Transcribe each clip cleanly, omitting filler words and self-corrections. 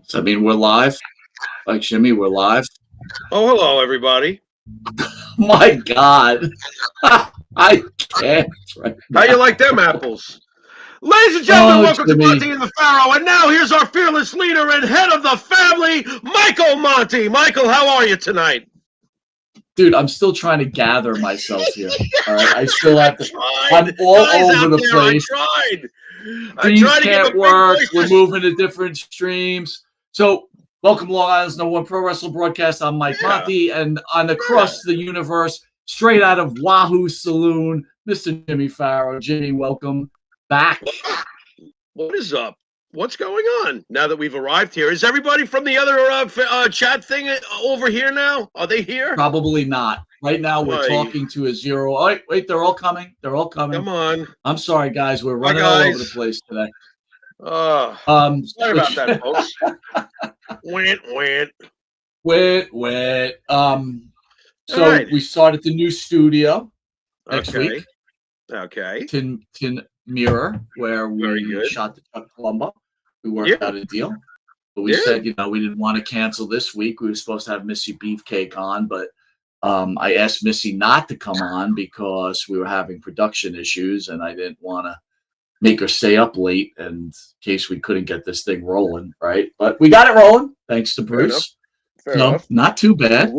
So, I mean, we're live. Like Jimmy, we're live. Oh, hello, everybody. My God. I can't right now. How you like them apples? Ladies and gentlemen, welcome Jimmy. to Monte The Pharaoh. And now here's our fearless leader and head of the family, Michael Monte. Michael, how are you tonight? Dude, I'm still trying to gather myself here. All right, I still have to. I'm all over the place. I tried to can't work. We're moving to different streams. So, welcome to Long Island's #1 pro wrestling broadcast. I'm Mike Monte, and on across the universe, straight out of Wahoo Saloon, Mr. Jimmy Pharaoh. Jimmy, welcome back. What is up? What's going on now that we've arrived here? Is everybody from the other chat thing over here now? Are they here? Probably not. Right now, we're talking to a zero. Oh, wait, they're all coming. They're all coming. Come on. I'm sorry, guys. We're running all over the place today. Sorry about that, folks. Wait. So we started the new studio next week. Okay. Tin Mirror, where we shot the Chuck Columba. We worked out a deal. But we said, we didn't want to cancel this week. We were supposed to have Missy Beefcake on, but I asked Missy not to come on because we were having production issues, and I didn't want to make her stay up late in case we couldn't get this thing rolling, right? But we got it rolling, thanks to Bruce. Fair enough. Not too bad.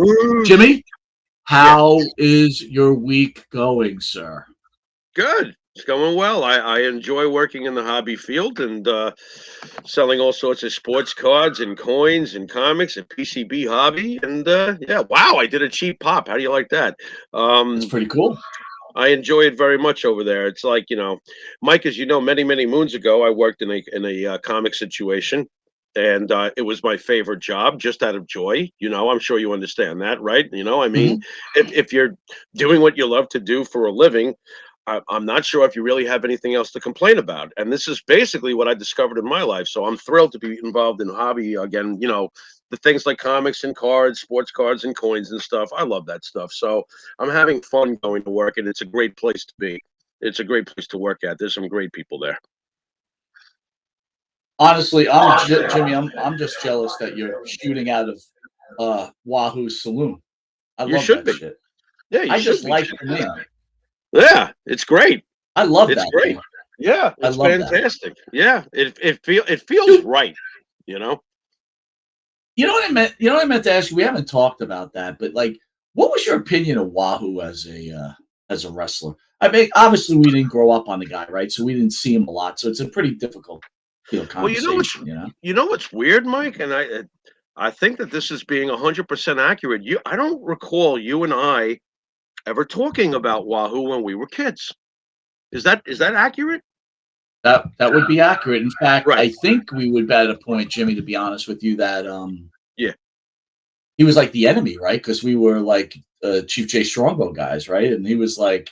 Jimmy, how is your week going, sir? Good. It's going well. I enjoy working in the hobby field and selling all sorts of sports cards and coins and comics and PCB hobby. And wow, I did a cheap pop. How do you like that? It's pretty cool. I enjoy it very much over there. It's like, Mike, as you know, many moons ago, I worked in a comic situation. And it was my favorite job, just out of joy. I'm sure you understand that, right? If you're doing what you love to do for a living, I'm not sure if you really have anything else to complain about. And this is basically what I discovered in my life. So I'm thrilled to be involved in hobby again. The things like comics and cards, sports cards and coins and stuff. I love that stuff. So I'm having fun going to work, and it's a great place to be. It's a great place to work at. There's some great people there. Honestly, Jimmy, I'm just jealous that you're shooting out of Wahoo Saloon. I love that shit. Yeah, I just like the name. Yeah, it's great. I love that. It's great. Yeah, it's fantastic. That. Yeah, it feels Dude, right. You know what I meant? You know what I meant to ask you? We haven't talked about that, but what was your opinion of Wahoo as a wrestler? I mean, obviously we didn't grow up on the guy, right? So we didn't see him a lot. So it's a pretty difficult conversation. You know what's weird, Mike, and I think that this is being 100% accurate. I don't recall you and I ever talking about Wahoo when we were kids. Is that accurate? That would be accurate. In fact, right. I think we would bet a point, Jimmy, to be honest with you, that he was like the enemy, right? Because we were like Chief Jay Strongbow guys, right? And he was like,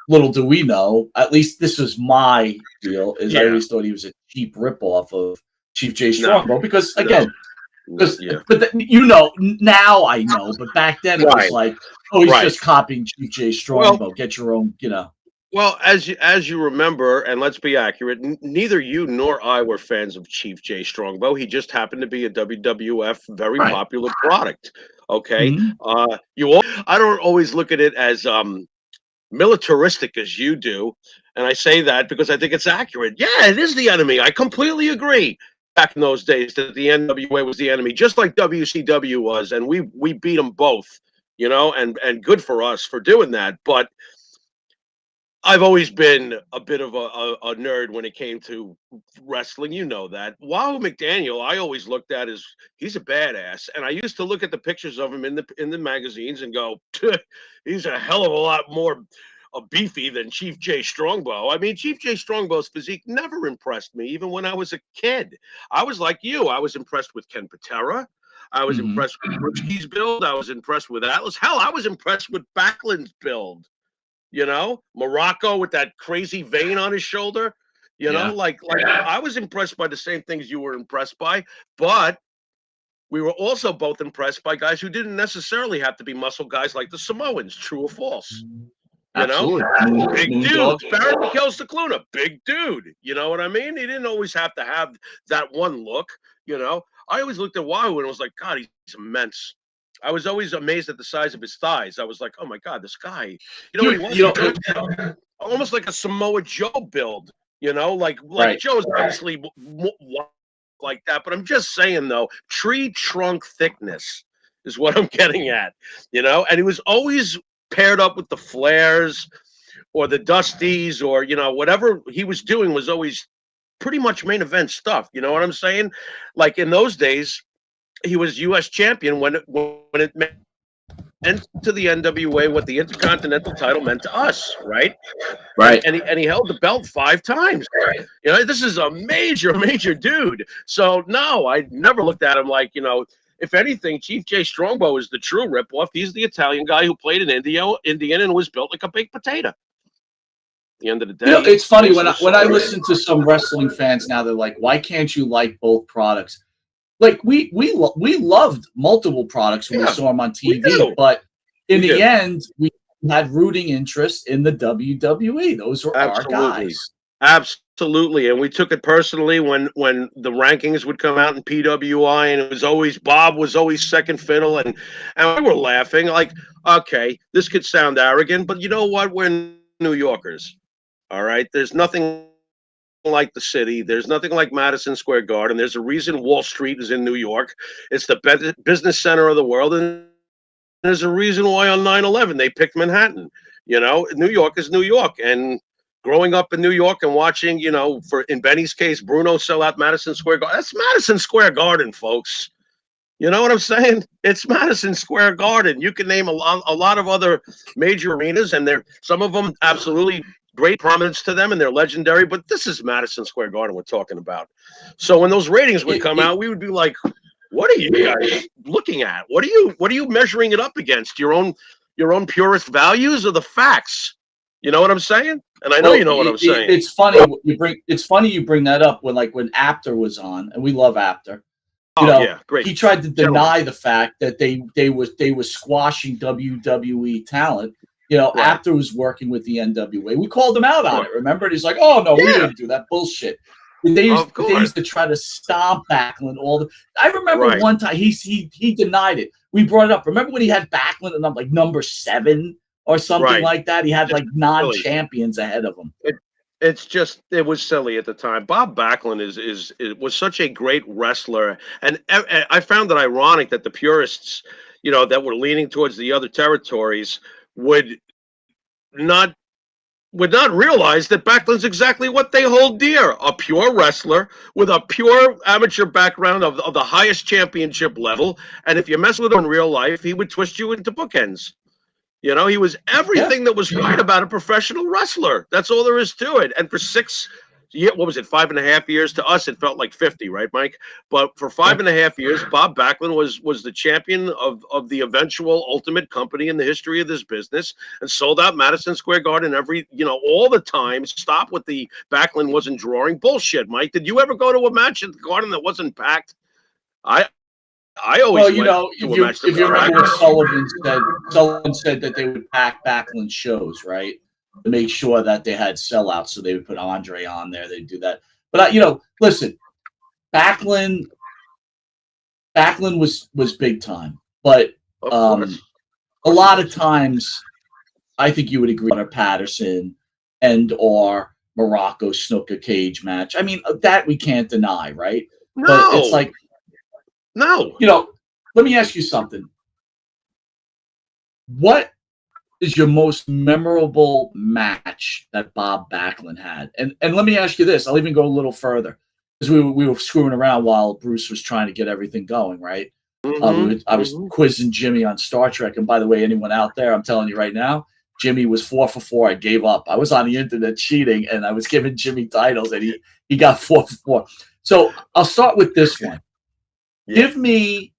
little do we know, at least this was my deal, is I always thought he was a cheap ripoff of Chief Jay Strongbow because again, but now I know, but back then it was like, he's just copying Chief Jay Strongbow. Get your own, Well, as you remember, and let's be accurate, neither you nor I were fans of Chief Jay Strongbow. He just happened to be a WWF very popular product. Okay, mm-hmm. I don't always look at it as militaristic as you do, and I say that because I think it's accurate. Yeah, it is the enemy. I completely agree. Back in those days, that the NWA was the enemy, just like WCW was, and we beat them both. And good for us for doing that. But I've always been a bit of a nerd when it came to wrestling. You know that. Wahoo McDaniel, I always looked at as he's a badass, and I used to look at the pictures of him in the magazines and go, he's a hell of a lot more beefy than Chief Jay Strongbow. I mean, Chief Jay Strongbow's physique never impressed me, even when I was a kid. I was like you. I was impressed with Ken Patera. I was impressed with Brutski's build. I was impressed with Atlas. Hell, I was impressed with Backlund's build. Morocco with that crazy vein on his shoulder. I was impressed by the same things you were impressed by, but we were also both impressed by guys who didn't necessarily have to be muscle guys like the Samoans. True or false? Absolutely. Big dude. Baron Mikel Cicluna, big dude. You know what I mean? He didn't always have to have that one look. You know, I always looked at Wahoo and was like, God, he's immense. I was always amazed at the size of his thighs. I was like, oh my God, this guy. You know what he was? Almost like a Samoa Joe build. You know, like right. Joe's obviously like that, but I'm just saying though, tree trunk thickness is what I'm getting at. You know, and he was always paired up with the Flairs or the Dusties, or whatever he was doing was always pretty much main event stuff. You know what I'm saying? Like in those days, he was U.S. champion when it meant to the NWA what the Intercontinental title meant to us, right? Right. And he held the belt 5 times. You know, this is a major dude. So no, I never looked at him like, if anything, Chief Jay Strongbow is the true ripoff. He's the Italian guy who played in Indian and was built like a baked potato. The end of the day, it's funny when I listen to some wrestling fans now, they're like, "Why can't you like both products?" Like we loved multiple products when we saw them on TV, but in the end, we had rooting interest in the WWE. Those were our guys. Absolutely, and we took it personally when the rankings would come out in PWI, and it was always Bob was always second fiddle, and we were laughing like, okay, this could sound arrogant, but you know what? We're New Yorkers. All right. There's nothing like the city. There's nothing like Madison Square Garden. There's a reason Wall Street is in New York. It's the business center of the world. And there's a reason why on 9/11 they picked Manhattan. New York is New York. And growing up in New York and watching, in Benny's case, Bruno sell out Madison Square Garden. That's Madison Square Garden, folks. You know what I'm saying? It's Madison Square Garden. You can name a lot of other major arenas, and some of them absolutely great prominence to them, and they're legendary, but this is Madison Square Garden we're talking about. So when those ratings would come out, we would be like, what are you guys looking at? What are you measuring it up against? Your own purist values or the facts? You know what I'm saying? And I know you know what I'm saying. It's funny you bring that up when Apter was on, and we love Apter. Great. He tried to deny the fact that they were squashing WWE talent. Apter was working with the NWA. We called him out on it. Remember? And he's like, "Oh no, we didn't do that bullshit." And they used to try to stomp Backlund I remember one time he denied it. We brought it up. Remember when he had Backlund and I'm like number 7 or something like that? He had like non-champions ahead of him. It was silly at the time. Bob Backlund was such a great wrestler, and I found it ironic that the purists, that were leaning towards the other territories, would not realize that Backlund's exactly what they hold dear: a pure wrestler with a pure amateur background of the highest championship level. And if you mess with him in real life, he would twist you into bookends. He was everything that was right about a professional wrestler. That's all there is to it. And for 5.5 years? To us, it felt like 50, right, Mike? But for 5.5 years, Bob Backlund was the champion of the eventual ultimate company in the history of this business, and sold out Madison Square Garden all the time. Stop with the Backlund wasn't drawing bullshit, Mike. Did you ever go to a match at the Garden that wasn't packed? I always if you remember what Sullivan said that they would pack Backlund shows, right, to make sure that they had sellouts. So they would put Andre on there. They'd do that. But listen, Backlund was big time. But a lot of times, I think you would agree on a Patterson or Morocco Snuka cage match. I mean, that we can't deny, right? No. But it's like. No. Let me ask you something. What is your most memorable match that Bob Backlund had? And let me ask you this. I'll even go a little further, because we were screwing around while Bruce was trying to get everything going, right? I was quizzing Jimmy on Star Trek. And by the way, anyone out there, I'm telling you right now, Jimmy was 4 for 4. I gave up. I was on the internet cheating, and I was giving Jimmy titles, and he got 4 for 4. So I'll start with this one. Yeah. Give me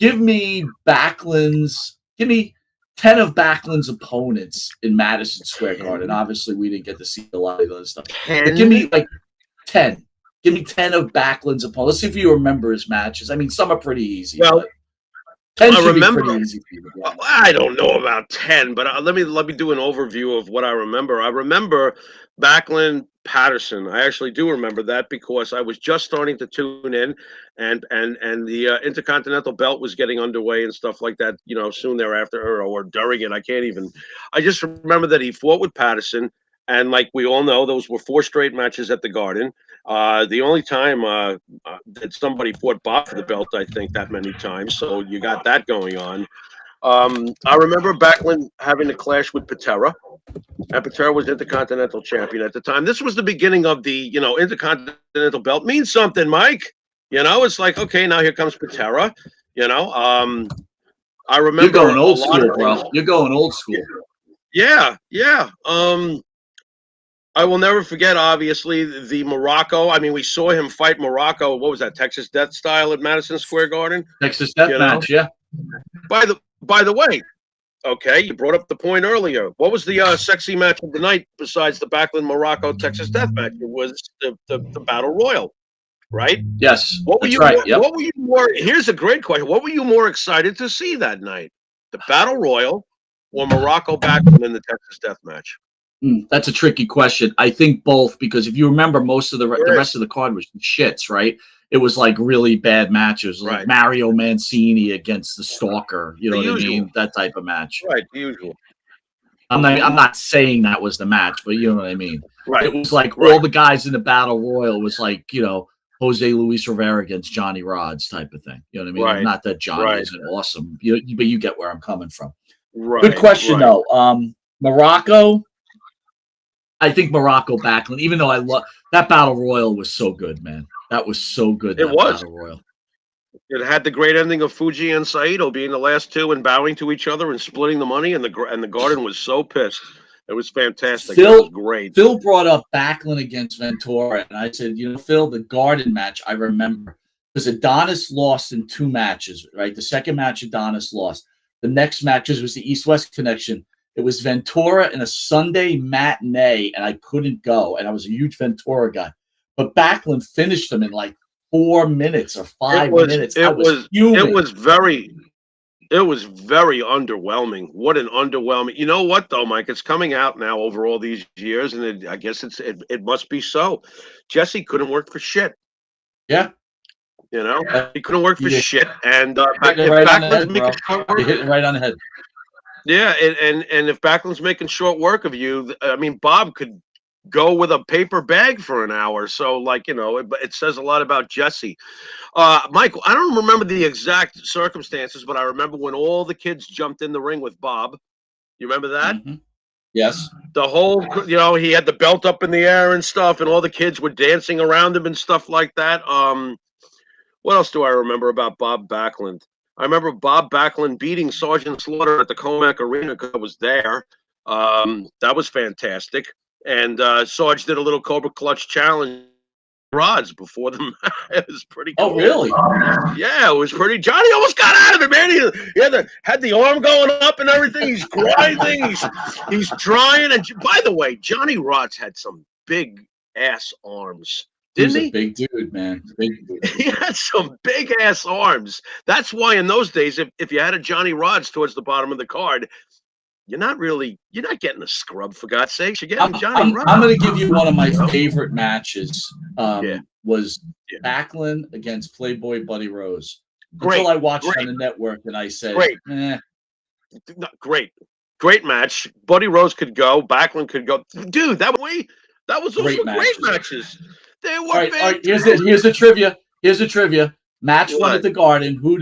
10 of Backlund's opponents in Madison Square Garden. Obviously, we didn't get to see a lot of other stuff. But give me 10. Give me 10 of Backlund's opponents. Let's see if you remember his matches. I mean, some are pretty easy. Well, 10 I should remember. be pretty easy for you. I don't know about 10, but let me do an overview of what I remember. I remember Backlund Patterson. I actually do remember that because I was just starting to tune in, and the Intercontinental Belt was getting underway and stuff like that. You know, soon thereafter or during it. I just remember that he fought with Patterson, and like we all know, those were 4 straight matches at the Garden. The only time that somebody fought Bob for the belt, I think, that many times. So you got that going on. I remember Backlund having a clash with Patera, and Patera was Intercontinental Champion at the time. This was the beginning of the, Intercontinental Belt means something, Mike. It's like, okay, now here comes Patera. I remember you're going old school, bro. You're going old school. Yeah. I will never forget, obviously, the Morocco. I mean, we saw him fight Morocco. What was that, Texas Death Style at Madison Square Garden? Texas Death Match, yeah. By the way, okay, you brought up the point earlier. What was the sexy match of the night besides the Backlund Morocco Texas Death Match? It was the Battle Royal, right? Yes, What were you? right. Yep. What were you more? Here's a great question. What were you more excited to see that night? The Battle Royal or Morocco Backlund in the Texas Death Match? That's a tricky question. I think both, because if you remember, most of the rest of the card was shits, right? It was like really bad matches, like Mario Mancini against the Stalker. You know what I mean? That type of match. Right, the usual. I'm not saying that was the match, but you know what I mean. Right. It was like all the guys in the Battle Royal was like, Jose Luis Rivera against Johnny Rodz type of thing. You know what I mean? Right. Not that Johnny isn't awesome, but you get where I'm coming from. Right. Good question though. Morocco. I think Morocco Backlund, even though I love that Battle Royal, was so good, man. That was so good. It was. Battle Royal. It had the great ending of Fuji and Saito being the last two and bowing to each other and splitting the money, and the Garden was so pissed. It was fantastic. It was great. Phil brought up Backlund against Ventura, and I said, Phil, the Garden match I remember because Adonis lost in 2 matches, right? The second match Adonis lost. The next matches was the East-West connection. It was Ventura in a Sunday matinee, and I couldn't go. And I was a huge Ventura guy. But Backlund finished him in like 4 minutes or 5 minutes. It was very underwhelming. What an underwhelming. You know what, though, Mike? It's coming out now over all these years, and I guess it must be so. Jesse couldn't work for shit. Yeah. He couldn't work for shit. And Backlund's hitting right on the head. Yeah, and if Backlund's making short work of you, I mean, Bob could go with a paper bag for an hour. So, it says a lot about Jesse. Michael, I don't remember the exact circumstances, but I remember when all the kids jumped in the ring with Bob. You remember that? Mm-hmm. Yes. The whole, he had the belt up in the air and stuff, and all the kids were dancing around him and stuff like that. What else do I remember about Bob Backlund? I remember Bob Backlund beating Sergeant Slaughter at the Comac Arena because I was there. That was fantastic. And Sarge did a little Cobra Clutch challenge rods before the match. It was pretty cool. Oh, really? Yeah, it was pretty. Johnny almost got out of it, man. He had the arm going up and everything. He's grinding. He's trying. And by the way, Johnny Rodz had some big ass arms. Didn't he? He's a big dude, man. Big dude. He had some big ass arms. That's why in those days, if you had a Johnny Rodz towards the bottom of the card, you're not getting a scrub, for God's sakes. You're getting Johnny Rodz. I'm going to give you one of my favorite matches. Was Backlund against Playboy Buddy Rose. Until I watched on the network and I said, Great match. Buddy Rose could go. Backlund could go. Dude, that was also great matches. They were all right, here's the trivia. Here's the trivia. Match one at the Garden. Who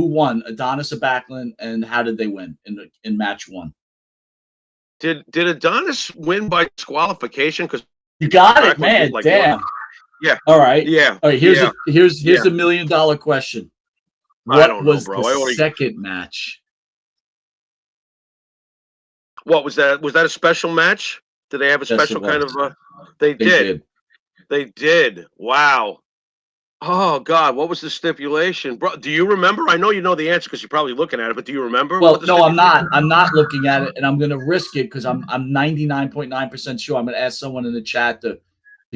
won? Adonis or Backlund, and how did they win in match one? Did Adonis win by disqualification? Because you got it, man. Damn. Yeah. All right. Yeah. All right. Here's a $1 million question. What was the second match? What was that? Was that a special match? Did they have a special kind of? They did. They did. Wow. Oh God, what was the stipulation, bro? Do you remember? I know you know the answer because you're probably looking at it, but do you remember? Well, no, I'm not. I'm not looking at it, and I'm going to risk it because I'm 99.9% sure. I'm going to ask someone in the chat to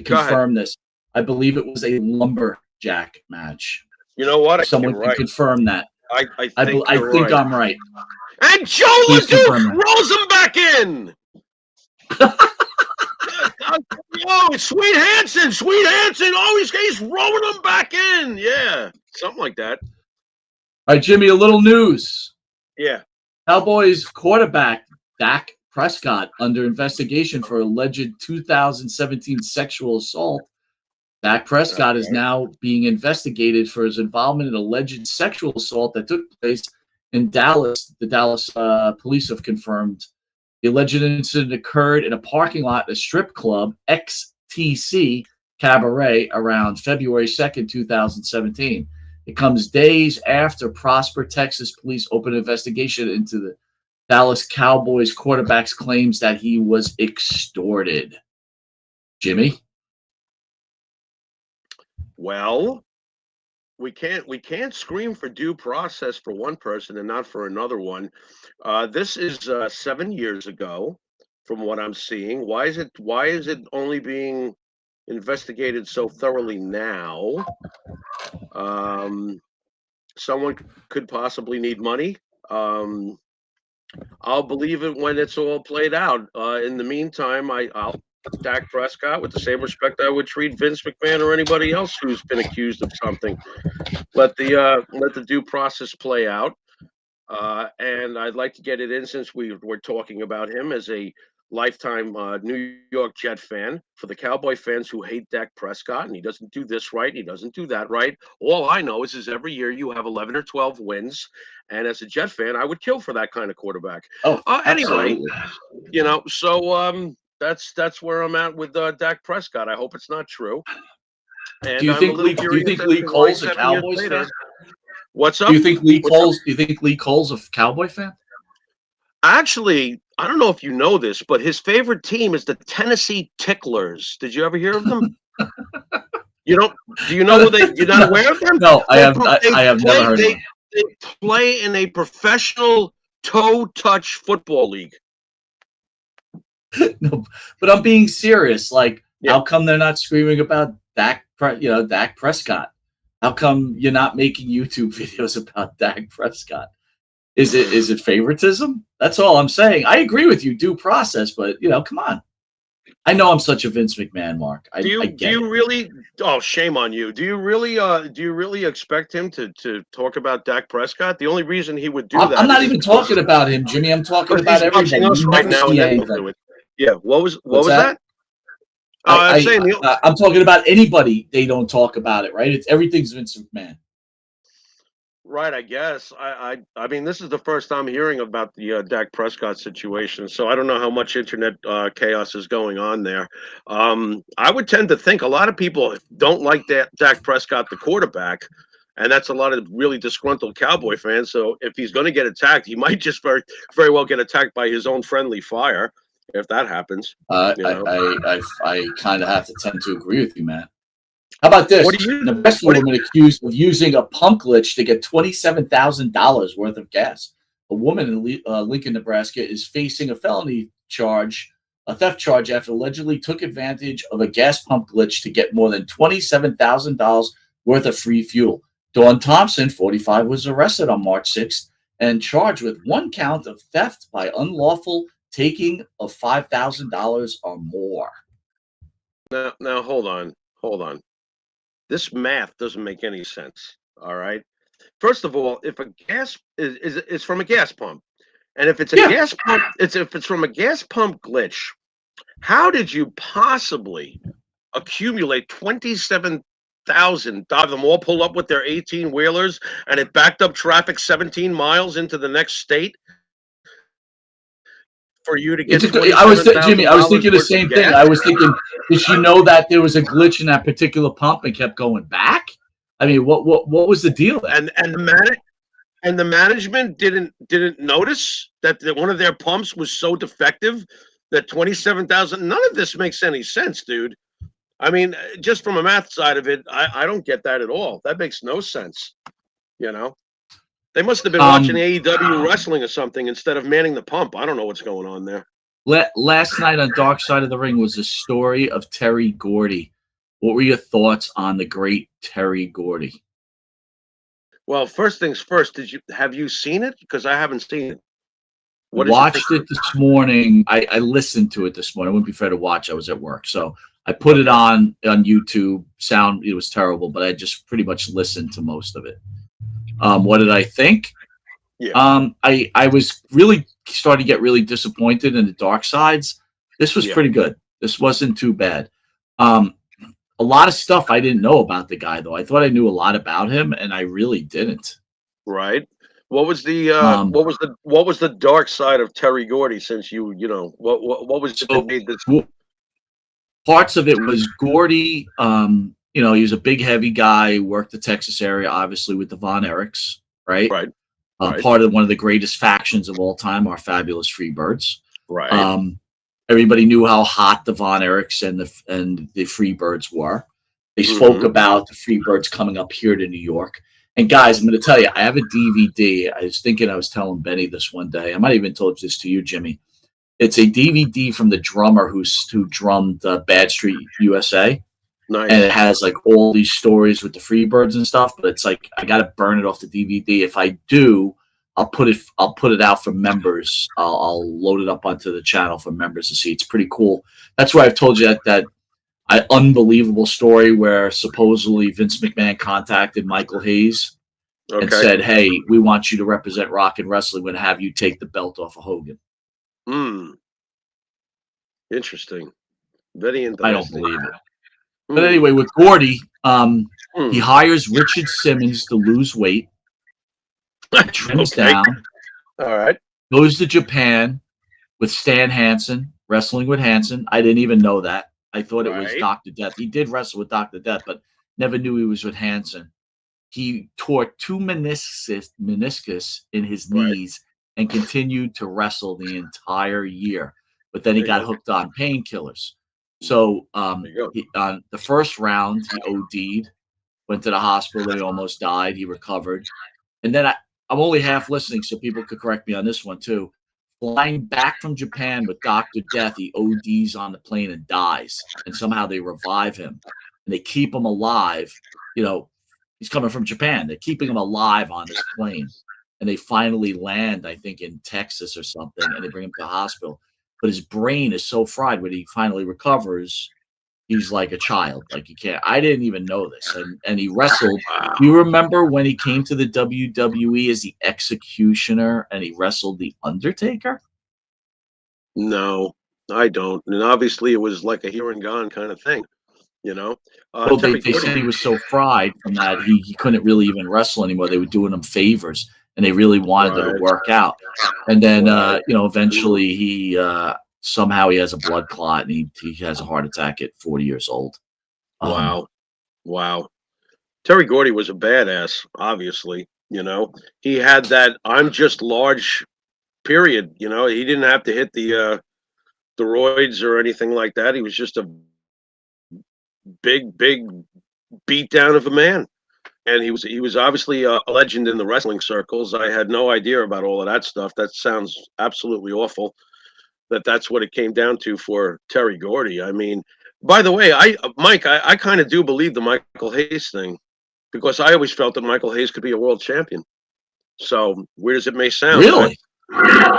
confirm this. I believe it was a lumberjack match. You know what? Someone can confirm that. I think I'm right. And Joe LeDuc rolls him back in. Oh, Sweet Hansen. Oh, he's rolling him back in. Yeah, something like that. All right, Jimmy, a little news. Yeah. Cowboys quarterback Dak Prescott under investigation for alleged 2017 sexual assault. Dak Prescott is now being investigated for his involvement in alleged sexual assault that took place in Dallas. The Dallas police have confirmed the alleged incident occurred in a parking lot at a strip club, XTC Cabaret, around February 2nd, 2017. It comes days after Prosper, Texas police opened an investigation into the Dallas Cowboys quarterback's claims that he was extorted. Jimmy? Well, we can't scream for due process for one person and not for another one. This is 7 years ago, from what I'm seeing. Why is it only being investigated so thoroughly now? Someone could possibly need money. I'll believe it when it's all played out. In the meantime, I'll Dak Prescott with the same respect I would treat Vince McMahon or anybody else who's been accused of something. Let the due process play out. And I'd like to get it in, since we're talking about him, as a lifetime New York Jet fan. For the Cowboy fans who hate Dak Prescott and he doesn't do this right, he doesn't do that right. All I know is every year you have 11 or 12 wins. And as a Jet fan, I would kill for that kind of quarterback. Anyway, so that's where I'm at with Dak Prescott. I hope it's not true. And do you think Lee Cole's a Cowboys fan? What's up? Do you think Lee Cole's a Cowboy fan? Actually, I don't know if you know this, but his favorite team is the Tennessee Ticklers. Did you ever hear of them? You don't? Do you know who they? You're not aware of them? No, I have never heard of them. They play in a professional toe touch football league. No, but I'm being serious. Like, how come they're not screaming about Dak Prescott? How come you're not making YouTube videos about Dak Prescott? Is it favoritism? That's all I'm saying. I agree with you, due process, but come on. I know I'm such a Vince McMahon mark. Do you really? Oh, shame on you. Do you really expect him to talk about Dak Prescott? The only reason he would do that. I'm not even talking about him, Jimmy. I'm talking about everybody. Right now. Yeah. What was that? I'm talking about anybody. They don't talk about it, right? Everything's Vince McMahon. Right, I guess. I mean, this is the first I'm hearing about the Dak Prescott situation, so I don't know how much internet chaos is going on there. I would tend to think a lot of people don't like Dak Prescott, the quarterback, and that's a lot of really disgruntled Cowboy fans. So if he's going to get attacked, he might just very, very well get attacked by his own friendly fire, if that happens. I kind of have to tend to agree with you, man. How about this? The best woman accused of using a pump glitch to get $27,000 worth of gas. A woman in Lincoln, Nebraska, is facing a felony charge, a theft charge, after allegedly took advantage of a gas pump glitch to get more than $27,000 worth of free fuel. Dawn Thompson, 45, was arrested on March 6th and charged with one count of theft by unlawful taking of $5,000 or more. Now, hold on. This math doesn't make any sense. All right. First of all, if a gas is from a gas pump, and if it's a gas pump, if it's from a gas pump glitch, how did you possibly accumulate 27,000? Them all pull up with their 18-wheelers, and it backed up traffic 17 miles into the next state for you to get. Jimmy, I was thinking the same thing. I was thinking, did she know that there was a glitch in that particular pump and kept going back? I mean, what was the deal there? And the management didn't notice that one of their pumps was so defective that 27,000. None of this makes any sense, dude. I mean, just from a math side of it, I don't get that at all. That makes no sense. They must have been watching AEW wrestling or something instead of manning the pump. I don't know what's going on there. Last night on Dark Side of the Ring was the story of Terry Gordy. What were your thoughts on the great Terry Gordy? Well, first things first. Have you seen it? Because I haven't seen it. What watched it this morning. I listened to it this morning. I wouldn't be fair to watch. I was at work, so I put it on YouTube. It was terrible, but I just pretty much listened to most of it. What did I think? Yeah. I was really starting to get really disappointed in the dark sides. This was pretty good. This wasn't too bad. A lot of stuff I didn't know about the guy, though. I thought I knew a lot about him, and I really didn't. Right. What was the what was the dark side of Terry Gordy? Since what was it that made this? Parts of it was Gordy. He was a big, heavy guy. Worked the Texas area, obviously, with the Von Erichs, right? Right. Part of one of the greatest factions of all time, our fabulous Freebirds. Right. Everybody knew how hot the Von Erichs and the Freebirds were. They spoke about the Freebirds coming up here to New York. And guys, I'm going to tell you, I have a DVD. I was telling Benny this one day. I might have even told this to you, Jimmy. It's a DVD from the drummer who drummed Bad Street USA. Nice. And it has like all these stories with the Freebirds and stuff. But it's like I got to burn it off the DVD. If I do, I'll put it out for members. I'll load it up onto the channel for members to see. It's pretty cool. That's why I've told you that unbelievable story where supposedly Vince McMahon contacted Michael Hayes and said, "Hey, we want you to represent rock and wrestling. We're going to have you take the belt off of Hogan." Interesting. Very interesting. I don't believe it. But anyway, with Gordy, he hires Richard Simmons to lose weight. Trims down. All right. Goes to Japan with Stan Hansen, wrestling with Hansen. I didn't even know that. I thought it was Dr. Death. He did wrestle with Dr. Death, but never knew he was with Hansen. He tore 2 meniscus in his knees and continued to wrestle the entire year. But then he got hooked on painkillers. So on the first round, he OD'd, went to the hospital. He almost died. He recovered. And then I'm only half listening, so people could correct me on this one too. Flying back from Japan with Dr. Death, he ODs on the plane and dies. And somehow they revive him. And they keep him alive. He's coming from Japan. They're keeping him alive on this plane. And they finally land, I think, in Texas or something, and they bring him to the hospital. But his brain is so fried when he finally recovers, he's like a child. Like, you can't. I didn't even know this. And he wrestled. Do you remember when he came to the WWE as the Executioner and he wrestled the Undertaker? No, I don't. And obviously, it was like a here and gone kind of thing. Well, they said he was so fried from that he couldn't really even wrestle anymore. They were doing him favors, and they really wanted it to work out. And then, eventually he somehow he has a blood clot and he has a heart attack at 40 years old. Wow. Terry Gordy was a badass, obviously. He had that I'm just large period. He didn't have to hit the roids or anything like that. He was just a big beat down of a man, and he was obviously a legend in the wrestling circles. I had no idea about all of that stuff. That sounds absolutely awful that's what it came down to for Terry Gordy. I mean, by the way, Mike, I kind of do believe the Michael Hayes thing, because I always felt that Michael Hayes could be a world champion. So weird as it may sound, really,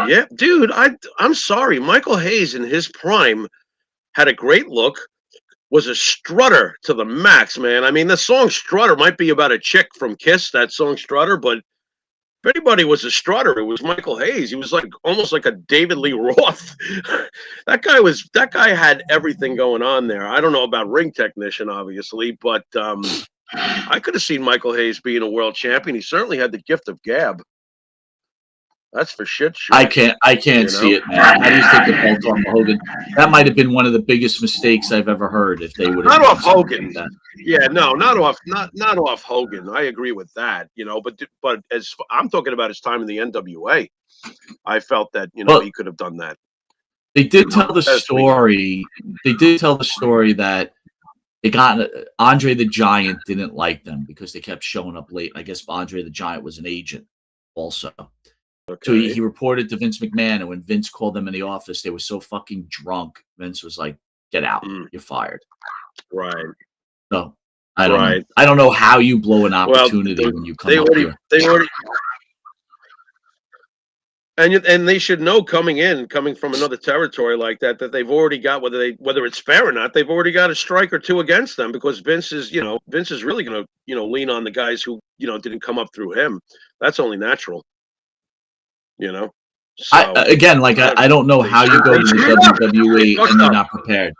yeah, dude, I'm sorry, Michael Hayes in his prime had a great look, was a strutter to the max, man. I mean, the song Strutter might be about a chick from Kiss, that song Strutter, but if anybody was a strutter, it was Michael Hayes. He was like almost like a David Lee Roth. That guy had everything going on there. I don't know about ring technician, obviously, but I could have seen Michael Hayes being a world champion. He certainly had the gift of gab. That's for shit. I can't see it, man. How do you take the belt off of Hogan? That might have been one of the biggest mistakes I've ever heard. If they would have not off Hogan, not off Hogan. I agree with that. But as I'm talking about his time in the NWA, I felt that he could have done that. They did tell the story. They did tell the story that they got Andre the Giant didn't like them because they kept showing up late. I guess Andre the Giant was an agent also. Okay. So he reported to Vince McMahon, and when Vince called them in the office, they were so fucking drunk. Vince was like, "Get out, you're fired." Right. So I don't know. I don't know how you blow an opportunity when you come up here. And they should know coming from another territory like that they've already got, whether it's fair or not, they've already got a strike or two against them, because Vince is really going to lean on the guys who didn't come up through him. That's only natural. So, I don't know how you go to the WWE and you're not prepared.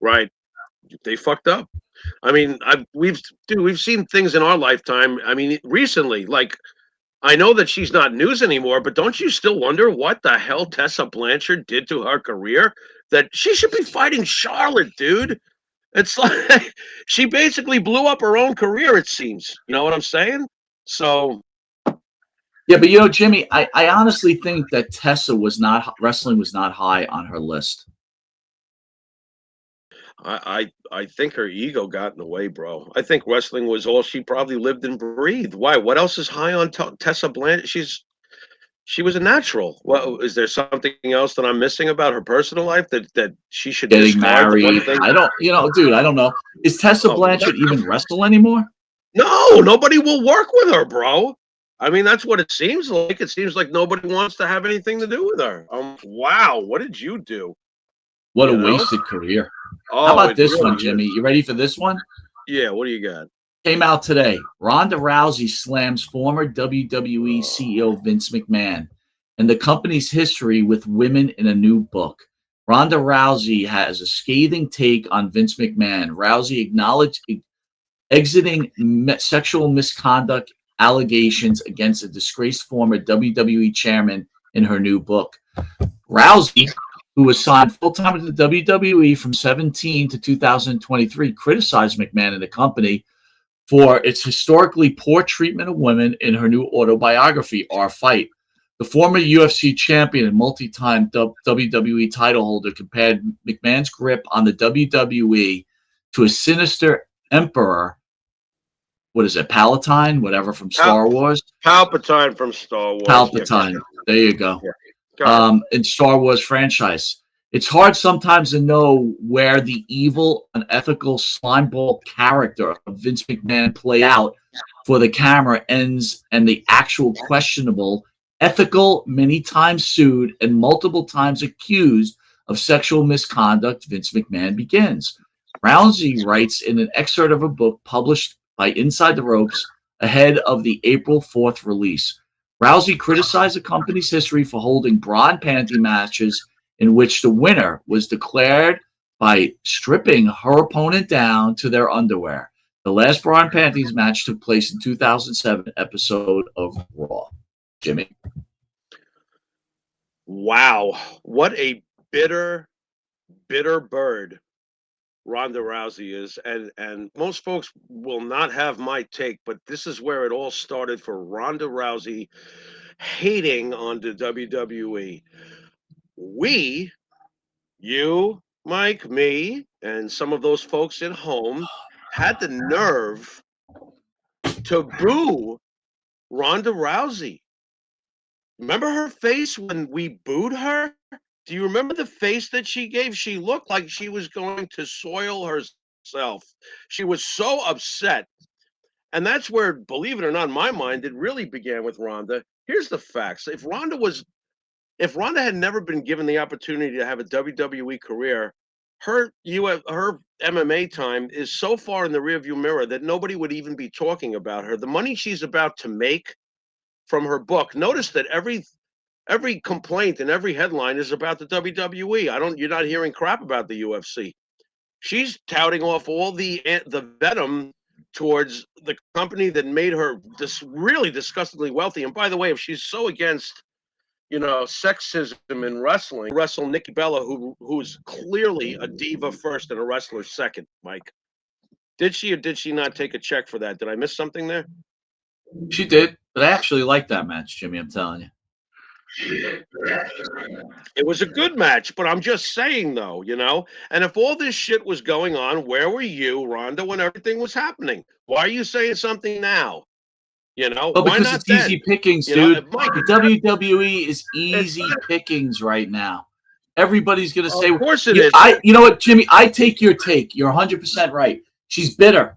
Right? They fucked up. I mean, we've seen things in our lifetime. I mean, recently, like. I know that she's not news anymore, but don't you still wonder what the hell Tessa Blanchard did to her career? That she should be fighting Charlotte, dude. It's like she basically blew up her own career, it seems. You know what I'm saying? So. Yeah, but Jimmy, I honestly think that Tessa wrestling was not high on her list. I think her ego got in the way, bro. I think wrestling was all she probably lived and breathed. Why? What else is high on Tessa Blanchard? She was a natural. Well, is there something else that I'm missing about her personal life that she should getting married? I don't, dude. I don't know. Is Tessa Blanchard even wrestle anymore? No, nobody will work with her, bro. I mean, that's what it seems like. It seems like nobody wants to have anything to do with her. Wow, what did you do? What a wasted career. How about this one, Jimmy? You ready for this one? Yeah, what do you got? Came out today. Ronda Rousey slams former WWE CEO Vince McMahon and the company's history with women in a new book. Ronda Rousey has a scathing take on Vince McMahon. Rousey acknowledged exiting sexual misconduct allegations against a disgraced former WWE chairman in her new book. Rousey, who was signed full-time to the WWE from 2017 to 2023, criticized McMahon and the company for its historically poor treatment of women in her new autobiography, Our Fight. The former UFC champion and multi-time WWE title holder compared McMahon's grip on the WWE to a sinister emperor. What is it, Palatine? Whatever from Star Wars? Palpatine from Star Wars. Palpatine. There you go. In Star Wars franchise. It's hard sometimes to know where the evil, unethical slimeball character of Vince McMahon play out for the camera ends and the actual questionable, ethical, many times sued and multiple times accused of sexual misconduct Vince McMahon begins. Rousey writes in an excerpt of a book published by Inside the Ropes ahead of the April 4th release. Rousey criticized the company's history for holding bra and panty matches in which the winner was declared by stripping her opponent down to their underwear. The last bra and panties match took place in 2007 episode of Raw. Jimmy? Wow. What a bitter, bitter bird Ronda Rousey is. And most folks will not have my take, but this is where it all started for Ronda Rousey hating on the WWE. We, you, Mike, me, and some of those folks at home had the nerve to boo Ronda Rousey. Remember her face when we booed her? Do you remember the face that she gave? She looked like she was going to soil herself. She was so upset. And that's where, believe it or not, in my mind, it really began with Ronda. Here's the facts. If Ronda had never been given the opportunity to have a WWE career, her MMA time is so far in the rearview mirror that nobody would even be talking about her. The money she's about to make from her book. Notice that every complaint and every headline is about the WWE. You're not hearing crap about the UFC. She's touting off all the venom towards the company that made her really disgustingly wealthy. And by the way, if she's so against sexism in wrestling, wrestle Nikki Bella, who's clearly a diva first and a wrestler second, Mike. Did she or did she not take a check for that? Did I miss something there? She did, but I actually liked that match, Jimmy, I'm telling you. It was a good match, but I'm just saying, though, and if all this shit was going on, where were you, Ronda, when everything was happening? Why are you saying something now? Well, because it's easy pickings, dude. The WWE is easy pickings right now. Everybody's going to say, of course it is. You know what, Jimmy? I take your take. You're 100% right. She's bitter.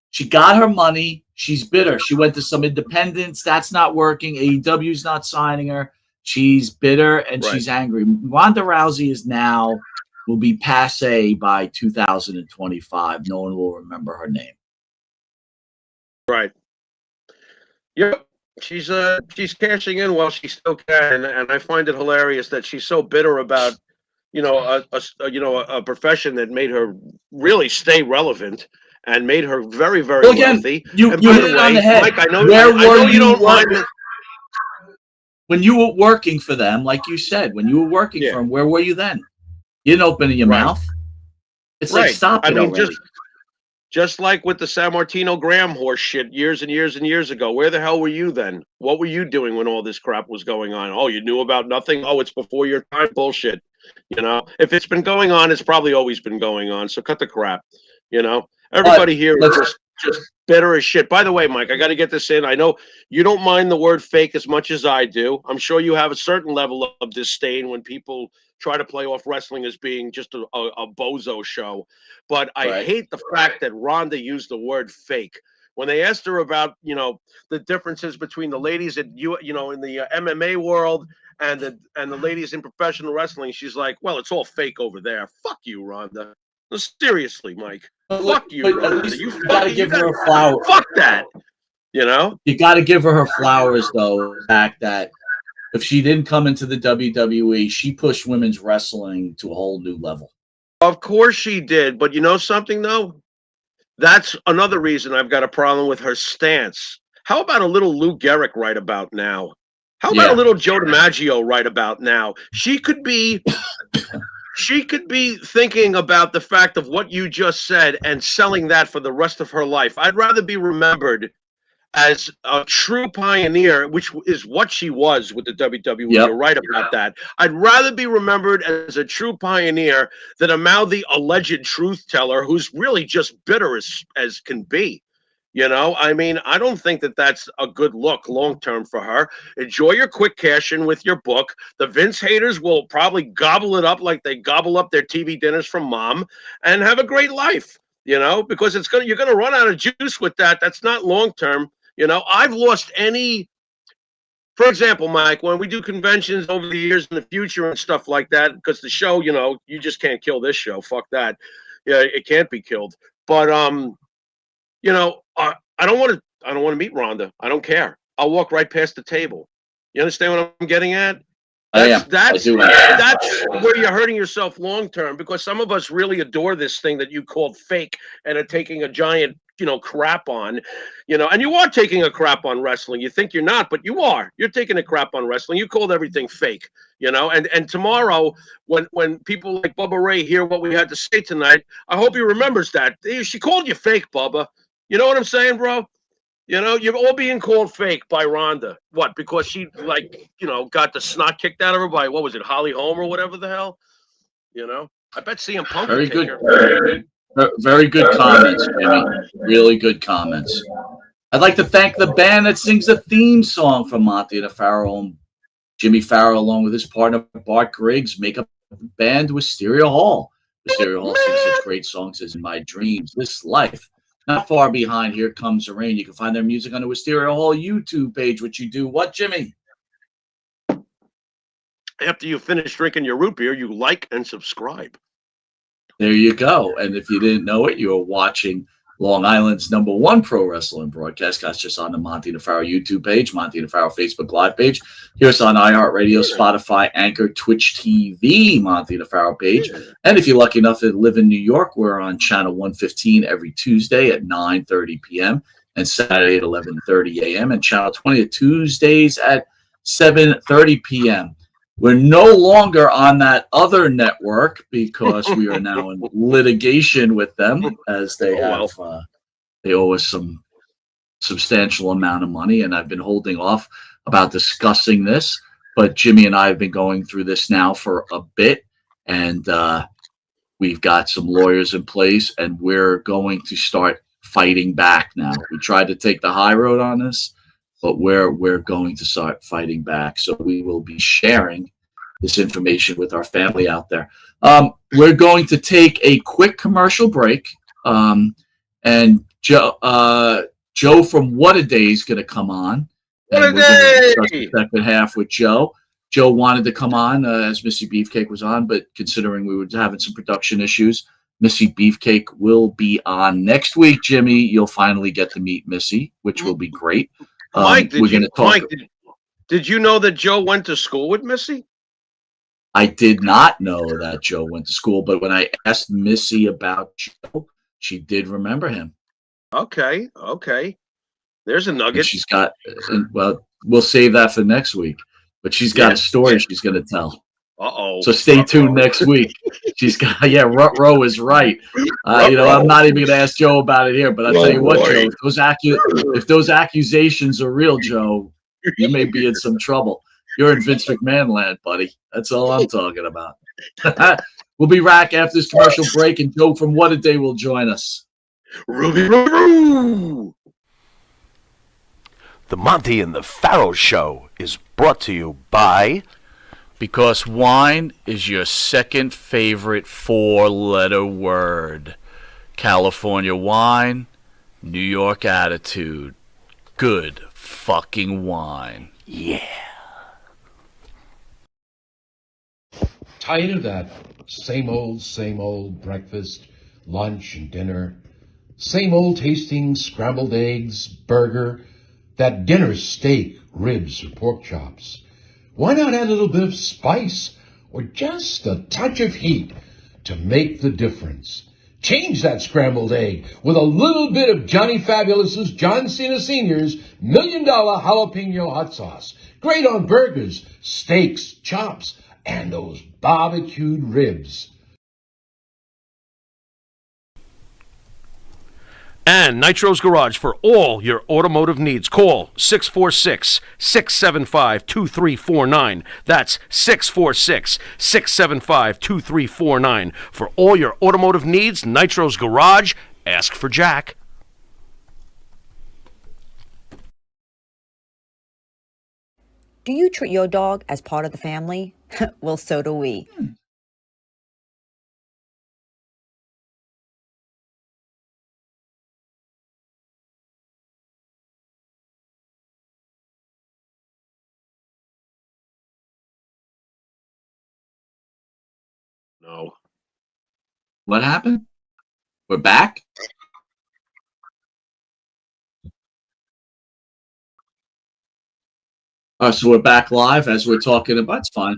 She got her money. She's bitter. She went to some independents. That's not working. AEW's not signing her. She's bitter and she's angry. Ronda Rousey will be passe by 2025. No one will remember her name. Right. Yep. She's cashing in while she still can, and I find it hilarious that she's so bitter about, a profession that made her really stay relevant and made her very, very wealthy. You hit it on the head. Mike, I know you don't mind it. When you were working for them, like you said, when you were working for them, where were you then? You didn't open your mouth. It's like, stop it already. Just like with the San Martino Graham horse shit years and years and years ago. Where the hell were you then? What were you doing when all this crap was going on? Oh, you knew about nothing? Oh, it's before your time. Bullshit. If it's been going on, it's probably always been going on. So cut the crap. Everybody here is just bitter as shit. By the way, Mike, I got to get this in. I know you don't mind the word fake as much as I do. I'm sure you have a certain level of disdain when people try to play off wrestling as being just a bozo show. But I hate the fact that Ronda used the word fake. When they asked her about, the differences between the ladies in the MMA world and the ladies in professional wrestling, she's like, well, it's all fake over there. Fuck you, Ronda. No, seriously, Mike. Fuck you, Ronda. You got to give her a flower. Fuck that. You got to give her flowers, though. The fact that if she didn't come into the WWE, she pushed women's wrestling to a whole new level. Of course she did. But you know something, though? That's another reason I've got a problem with her stance. How about a little Lou Gehrig right about now? How about a little Joe DiMaggio right about now? She could be thinking about the fact of what you just said and selling that for the rest of her life. I'd rather be remembered as a true pioneer, which is what she was with the WWE. You're right about that. I'd rather be remembered as a true pioneer than a mouthy alleged truth teller who's really just bitter as can be. I don't think that that's a good look long-term for her. Enjoy your quick cash in with your book. The Vince haters will probably gobble it up like they gobble up their TV dinners from mom and have a great life, because you're going to run out of juice with that. That's not long-term. I've lost for example, Mike, when we do conventions over the years in the future and stuff like that, because the show, you just can't kill this show. Fuck that. Yeah, it can't be killed. But, I don't want to meet Ronda. I don't care. I'll walk right past the table. You understand what I'm getting at? That's where you're hurting yourself long term, because some of us really adore this thing that you called fake and are taking a giant, crap on, and you are taking a crap on wrestling. You think you're not, but you are. You're taking a crap on wrestling. You called everything fake, and tomorrow when people like Bubba Ray hear what we had to say tonight, I hope he remembers that. She called you fake, Bubba. You know what I'm saying, bro? You're all being called fake by Ronda. What? Because she, got the snot kicked out of her by, what was it, Holly Holm or whatever the hell? I bet CM Punk. Very good. Very good comments, Jimmy. Really good comments. I'd like to thank the band that sings the theme song for Monte The Pharaoh. And Jimmy Farrow, along with his partner Bart Griggs, make up the band Wisteria Hall. Wisteria Hall sings such great songs as In My Dreams, This Life, Not Far Behind, Here Comes the Rain. You can find their music on the Wisteria Hall YouTube page, which you do what, Jimmy? After you finish drinking your root beer, you like and subscribe. There you go. And if you didn't know it, you were watching Long Island's #1 pro wrestling broadcast. That's just on the Monte The Pharaoh YouTube page, Monte The Pharaoh Facebook Live page. Hear us on iHeartRadio, Spotify, Anchor, Twitch TV, Monte The Pharaoh page. And if you're lucky enough to live in New York, we're on channel 115 every Tuesday at 9:30 p.m. and Saturday at 11:30 a.m. and channel 20 Tuesdays at 7:30 p.m. We're no longer on that other network because we are now in litigation with them, as they they owe us some substantial amount of money, and I've been holding off about discussing this. But Jimmy and I have been going through this now for a bit, and we've got some lawyers in place, and we're going to start fighting back now. We tried to take the high road on this, but we're going to start fighting back. So we will be sharing this information with our family out there. We're going to take a quick commercial break, and and Joe from What a Day is going to come on. What and a we're going to day! discuss the second half with Joe. Joe wanted to come on as Missy Beefcake was on, but considering we were having some production issues, Missy Beefcake will be on next week. Jimmy, you'll finally get to meet Missy, which will be great. Mike, did you know that Joe went to school with Missy? I did not know that Joe went to school, but when I asked Missy about Joe, she did remember him. Okay. There's a nugget. And she's got, well, we'll save that for next week. But she's got a story she's going to tell. Uh-oh. So stay tuned next week. She's got, Rutro is right. I'm not even going to ask Joe about it here, but I'll tell you what, Joe, if those accusations are real, Joe, you may be in some trouble. You're in Vince McMahon land, buddy. That's all I'm talking about. We'll be back after this commercial break, and Joe from What a Day will join us. Ruby. The Monte and the Pharaoh Show is brought to you by... Because wine is your second favorite 4-letter word. California wine, New York attitude. Good fucking wine. Yeah. Tired of that same old breakfast, lunch, and dinner? Same old tasting scrambled eggs, burger, that dinner steak, ribs, or pork chops? Why not add a little bit of spice or just a touch of heat to make the difference? Change that scrambled egg with a little bit of Johnny Fabulous's John Cena Sr.'s $1 Million Jalapeno Hot Sauce. Great on burgers, steaks, chops, and those barbecued ribs. And Nitro's Garage for all your automotive needs. Call 646-675-2349. That's 646-675-2349. For all your automotive needs, Nitro's Garage. Ask for Jack. Do you treat your dog as part of the family? Well, so do we. No. What happened? We're back? So we're back live as we're talking about. It's fine.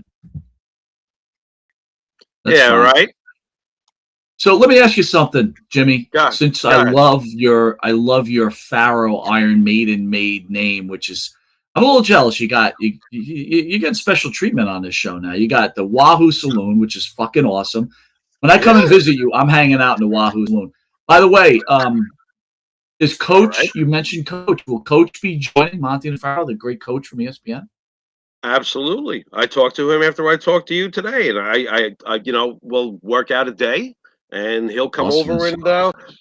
That's fine. Right. So let me ask you something, Jimmy. Since I love your Pharaoh Iron Maiden made name, which is, I'm a little jealous. You got special treatment on this show now. You got the Wahoo Saloon, which is fucking awesome. When I come and visit you, I'm hanging out in the Wahoo Saloon. By the way, is Coach? Right. You mentioned Coach. Will Coach be joining Monte the Pharaoh, the great coach from ESPN? Absolutely. I talked to him after I talked to you today, and I we'll work out a day, and he'll come over and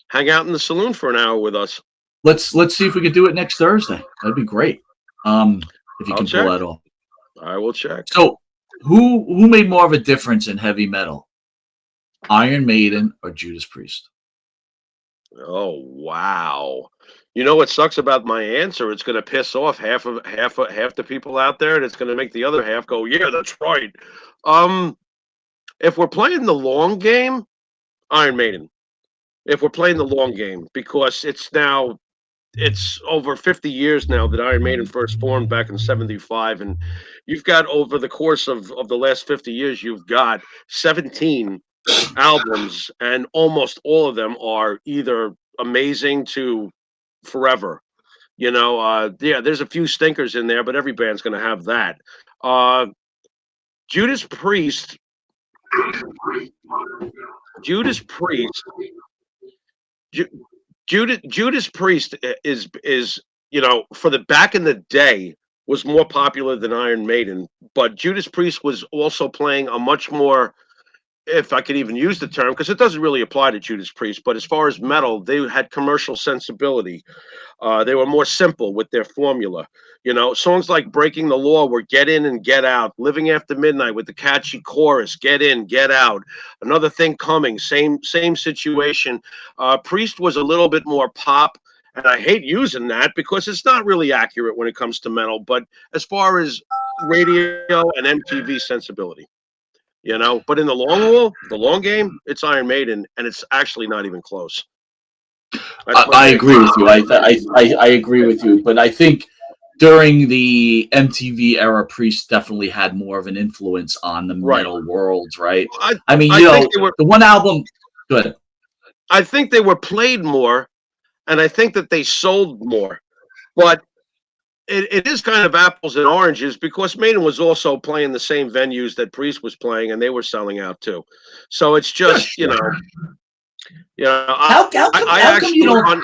hang out in the saloon for an hour with us. Let's see if we can do it next Thursday. That'd be great. If you can pull that off. I will check. So, who made more of a difference in heavy metal, Iron Maiden or Judas Priest? Oh wow! You know what sucks about my answer? It's going to piss off half the people out there, and it's going to make the other half go, "Yeah, that's right." If we're playing the long game, Iron Maiden. If we're playing the long game, because it's over 50 years now that Iron Maiden first formed back in '75, and you've got over the course of the last 50 years, you've got 17 albums, and almost all of them are either amazing to forever. There's a few stinkers in there, but every band's going to have that. Judas Priest is for the back in the day was more popular than Iron Maiden, but Judas Priest was also playing a much more if I could even use the term, because it doesn't really apply to Judas Priest, but as far as metal, they had commercial sensibility. They were more simple with their formula. Songs like Breaking the Law were get in and get out. Living After Midnight with the catchy chorus, get in, get out. Another Thing Coming, same situation. Priest was a little bit more pop, and I hate using that because it's not really accurate when it comes to metal, but as far as radio and MTV sensibility. But in the long haul, the long game, it's Iron Maiden, and it's actually not even close. I agree with you. I agree with you, but I think during the MTV era, Priest definitely had more of an influence on the metal world, right? I mean, the one album. Good. I think they were played more, and I think that they sold more, but it is kind of apples and oranges because Maiden was also playing the same venues that Priest was playing, and they were selling out too. So it's just How come you don't?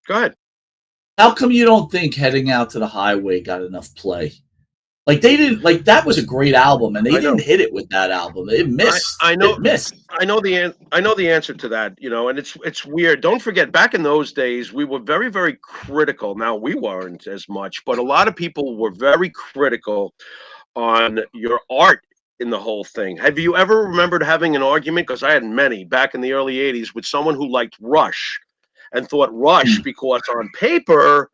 Go ahead. How come you don't think Heading Out to the Highway got enough play? Like they didn't. Like that was a great album, and they didn't hit it with that album. It missed. I know. It missed. I know the answer to that. And it's weird. Don't forget, back in those days, we were very, very critical. Now we weren't as much, but a lot of people were very critical on your art in the whole thing. Have you ever remembered having an argument? Because I had many back in the early 80s with someone who liked Rush and thought Rush, because on paper,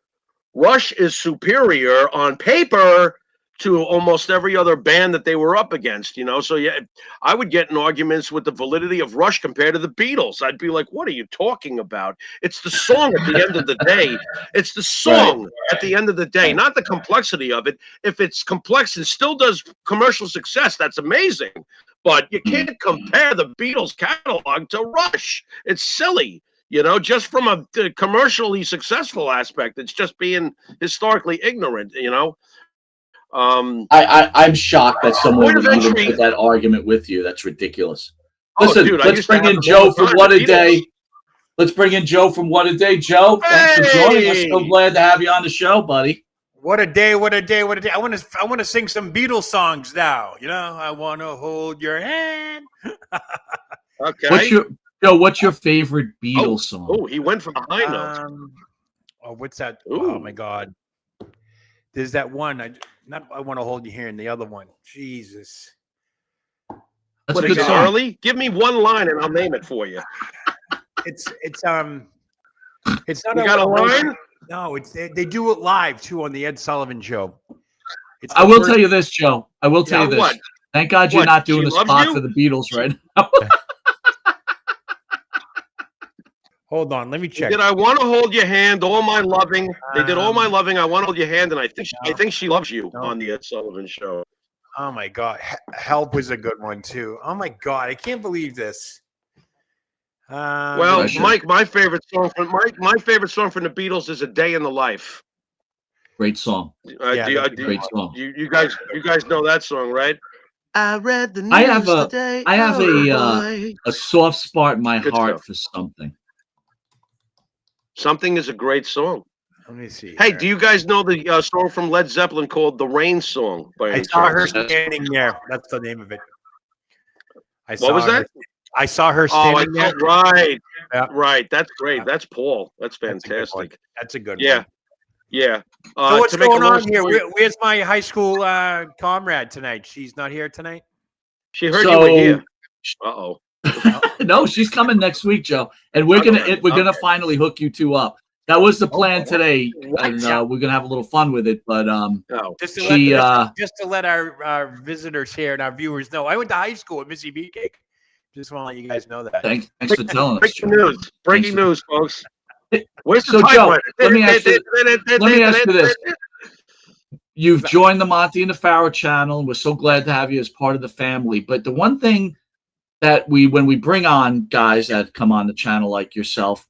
Rush is superior on paper to almost every other band that they were up against, So, yeah, I would get in arguments with the validity of Rush compared to the Beatles. I'd be like, what are you talking about? It's the song at the end of the day. It's the song at the end of the day, not the complexity of it. If it's complex and still does commercial success, that's amazing. But you can't compare the Beatles catalog to Rush. It's silly. Just from a commercially successful aspect, it's just being historically ignorant, I'm shocked that someone would even put that argument with you. That's ridiculous. Listen, let's bring in Joe from What a Day. Let's bring in Joe from What a Day. Joe, thanks for joining us. So glad to have you on the show, buddy. What a day! What a day! What a day! I want to sing some Beatles songs now. I want to hold your hand. Okay. What's your favorite Beatles song? Oh, he went from a high note. What's that? Ooh. Oh my God! There's that one. I want to hold you here, and the other one. Jesus. That's a good song. Early? Give me one line, and I'll name it for you. It's not. You got a line? No, they do it live too on the Ed Sullivan Show. I will tell you this, Joe. I will tell you this. What? Thank God you're not doing the spot for the Beatles right now. Hold on, let me check. Did I want to hold your hand? All my loving. They did all my loving. I want to hold your hand, and I think she loves you on the Ed Sullivan Show. Oh my God, Help was a good one too. Oh my God, I can't believe this. Well, Mike, my favorite song from the Beatles is "A Day in the Life." Great song. Great song. You guys know that song, right? I read the news today. I have a soft spot in my heart for Something. Something is a great song. Let me see. Hey, do you guys know the song from Led Zeppelin called "The Rain Song"? I saw her standing there. That's the name of it. What was that? I saw her standing there. Right. Yeah. Right. That's great. That's Paul. That's fantastic. That's a good one. Yeah. Yeah. So what's going on here? Where's my high school comrade tonight? She's not here tonight? She heard you were here. Uh-oh. No, she's coming next week, Joe. And we're gonna finally hook you two up. That was the plan today, and we're gonna have a little fun with it. But just to let our visitors here and our viewers know, I went to high school with Missy Beefcake. Just want to let you guys know that. Thanks for telling us. Breaking news, folks. Where's the Joe, let me ask you this. You've joined the Monte the Pharaoh channel. We're so glad to have you as part of the family. But the one thing that when we bring on guys that come on the channel like yourself,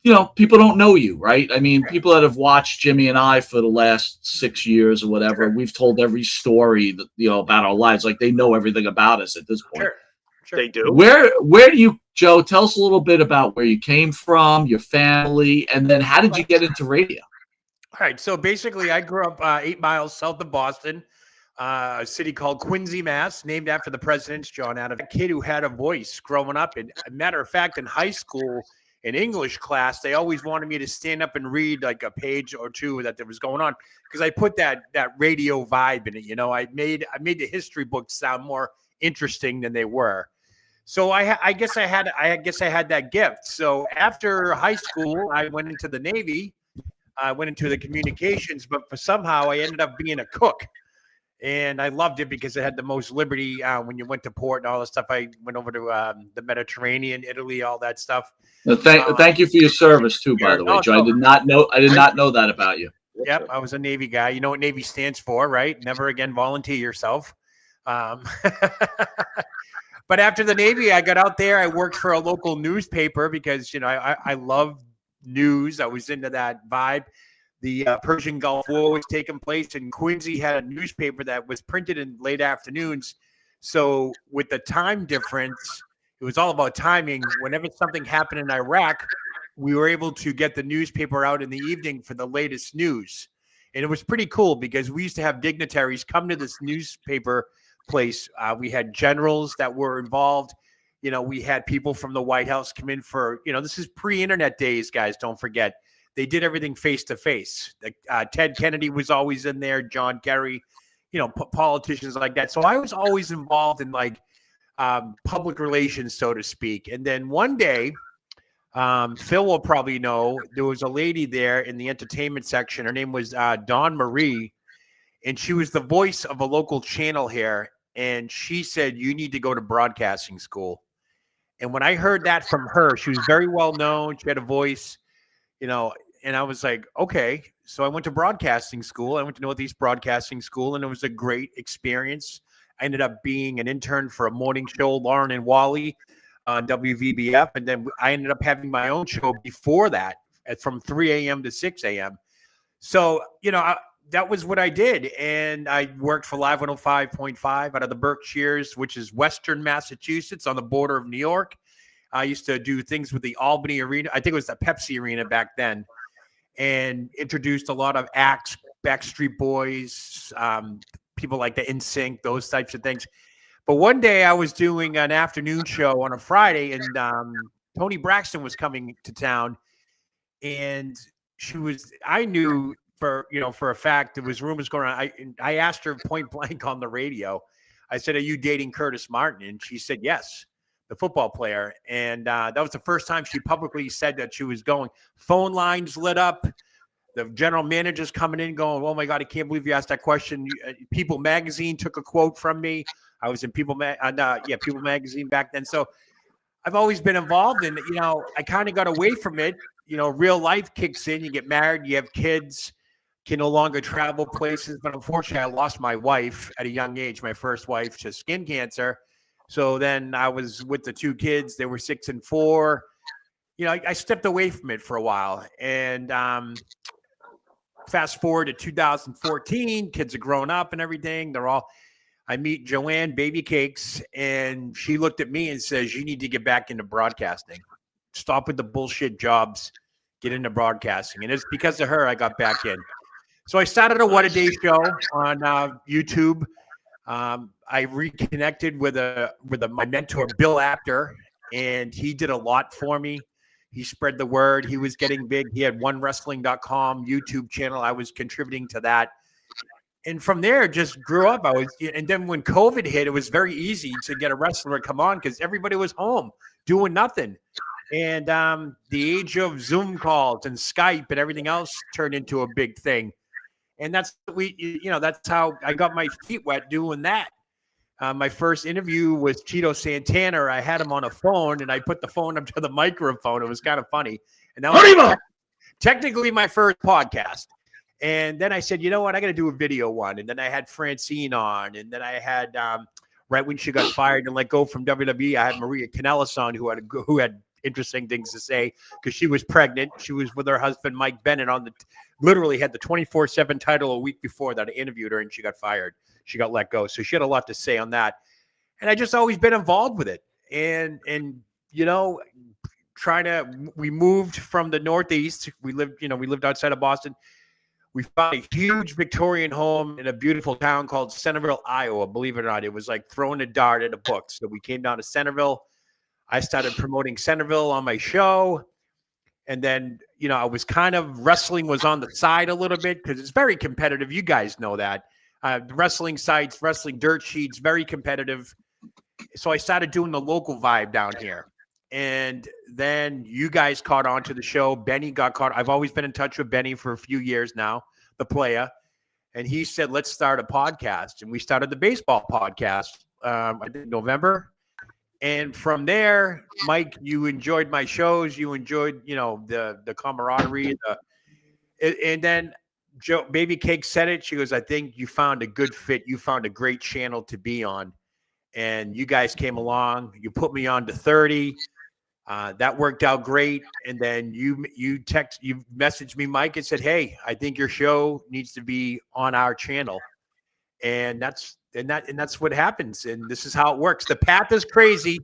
people don't know you, right? I mean, people that have watched Jimmy and I for the last 6 years or whatever, we've told every story that, about our lives. Like they know everything about us at this point. Sure. They do. Where do you, Joe, tell us a little bit about where you came from, your family, and then how did you get into radio? All right. So basically I grew up 8 miles south of Boston, a city called Quincy, Mass, named after the president's John Adams. A kid who had a voice growing up. And a matter of fact, in high school, in English class, they always wanted me to stand up and read like a page or two that there was going on because I put that radio vibe in it. You know, I made the history books sound more interesting than they were. So I guess I had that gift. So after high school, I went into the Navy. I went into the communications, but somehow I ended up being a cook. And I loved it because it had the most liberty when you went to port and all that stuff. I went over to the Mediterranean, Italy, all that stuff. Well, thank you for your service too, by the way, Joe. I did not know that about you. Yep, I was a Navy guy. You know what Navy stands for, right? Never again volunteer yourself. But after the Navy, I got out there. I worked for a local newspaper because, you know, I love news. I was into that vibe. The Persian Gulf War was taking place, and Quincy had a newspaper that was printed in late afternoons. So with the time difference, it was all about timing. Whenever something happened in Iraq, we were able to get the newspaper out in the evening for the latest news. And it was pretty cool because we used to have dignitaries come to this newspaper place. We had generals that were involved. You know, we had people from the White House come in for, you know, this is pre-internet days, guys. Don't forget. They did everything face to face. Ted Kennedy was always in there, John Kerry, you know, politicians like that. So I was always involved in like public relations, so to speak. And then one day, Phil will probably know, there was a lady there in the entertainment section. Her name was Dawn Marie, and she was the voice of a local channel here. And she said, you need to go to broadcasting school. And when I heard that from her, she was very well known. She had a voice, you know, and I was like, okay. So I went to broadcasting school. I went to Northeast Broadcasting School, and it was a great experience. I ended up being an intern for a morning show, Lauren and Wally, on WVBF. And then I ended up having my own show before that from 3 a.m. to 6 a.m. So, you know, that was what I did. And I worked for Live 105.5 out of the Berkshires, which is Western Massachusetts on the border of New York. I used to do things with the Albany Arena. I think it was the Pepsi Arena back then, and introduced a lot of acts, Backstreet Boys, people like the NSYNC, those types of things. But one day I was doing an afternoon show on a Friday, and Toni Braxton was coming to town, and I knew for a fact there was rumors going on. I asked her point blank on the radio. I said, "Are you dating Curtis Martin?" And she said, "Yes." The football player. And that was the first time she publicly said that she was going. Phone lines lit up. The general manager's coming in going, oh my God, I can't believe you asked that question. People Magazine took a quote from me. I was in People Magazine back then. So I've always been involved in it. You know, I kind of got away from it. You know, real life kicks in. You get married, you have kids, can no longer travel places. But unfortunately, I lost my wife at a young age, my first wife, to skin cancer. So then I was with the two kids. They were 6 and 4. You know, I stepped away from it for a while. And fast forward to 2014, kids are growing up and everything. I meet Joanne Baby Cakes, and she looked at me and says, you need to get back into broadcasting. Stop with the bullshit jobs. Get into broadcasting. And it's because of her I got back in. So I started a What a Day show on YouTube. I reconnected with my mentor, Bill Apter, and he did a lot for me. He spread the word. He was getting big. He had OneWrestling.com YouTube channel. I was contributing to that. And from there, just grew up. And then when COVID hit, it was very easy to get a wrestler to come on because everybody was home doing nothing. And the age of Zoom calls and Skype and everything else turned into a big thing. And that's how I got my feet wet doing that. My first interview was Cheeto Santana. I had him on a phone, and I put the phone up to the microphone. It was kind of funny. And that was technically my first podcast. And then I said, you know what? I got to do a video one. And then I had Francine on. And then I had, right when she got fired and let go from WWE, I had Maria Kanellis on, who had interesting things to say because she was pregnant. She was with her husband, Mike Bennett, literally had the 24/7 title a week before that. I interviewed her and she got fired. She got let go. So she had a lot to say on that. And I just always been involved with it. And you know, we moved from the Northeast. We lived outside of Boston. we found a huge Victorian home in a beautiful town called Centerville, Iowa. Believe it or not, it was like throwing a dart at a book. So we came down to Centerville. I started promoting Centerville on my show. And then, you know, I was kind of, wrestling was on the side a little bit because it's very competitive. You guys know that. The wrestling sites, wrestling dirt sheets, very competitive. So I started doing the local vibe down here. And then you guys caught on to the show. Benny got caught. I've always been in touch with Benny for a few years now, the player. And he said, let's start a podcast. And we started the baseball podcast, I think November. And from there, Mike, you enjoyed my shows. You enjoyed, you know, the camaraderie. And then Baby Cake said it. She goes, I think you found a good fit. You found a great channel to be on. And you guys came along. You put me on to 30. That worked out great. And then you messaged me, Mike, and said, hey, I think your show needs to be on our channel. And that's what happens. And this is how it works. The path is crazy.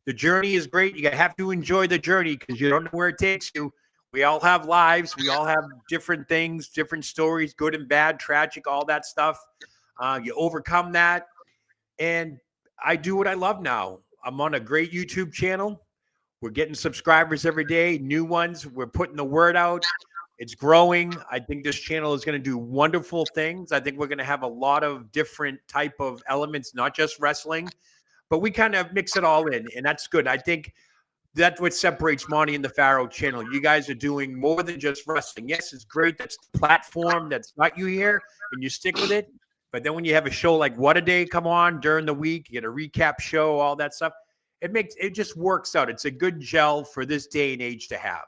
The journey is great. You have to enjoy the journey because you don't know where it takes you. We all have lives. We all have different things, different stories, good and bad, tragic, all that stuff. You overcome that. And I do what I love now. I'm on a great YouTube channel. We're getting subscribers every day, new ones. We're putting the word out. It's growing. I think this channel is going to do wonderful things. I think we're going to have a lot of different type of elements, not just wrestling, but we kind of mix it all in, and that's good. I think that's what separates Monte and the Pharaoh channel. You guys are doing more than just wrestling. Yes, it's great. That's the platform that's got you here, and you stick with it. But then when you have a show like What a Day come on during the week, you get a recap show, all that stuff. It just works out. It's a good gel for this day and age to have.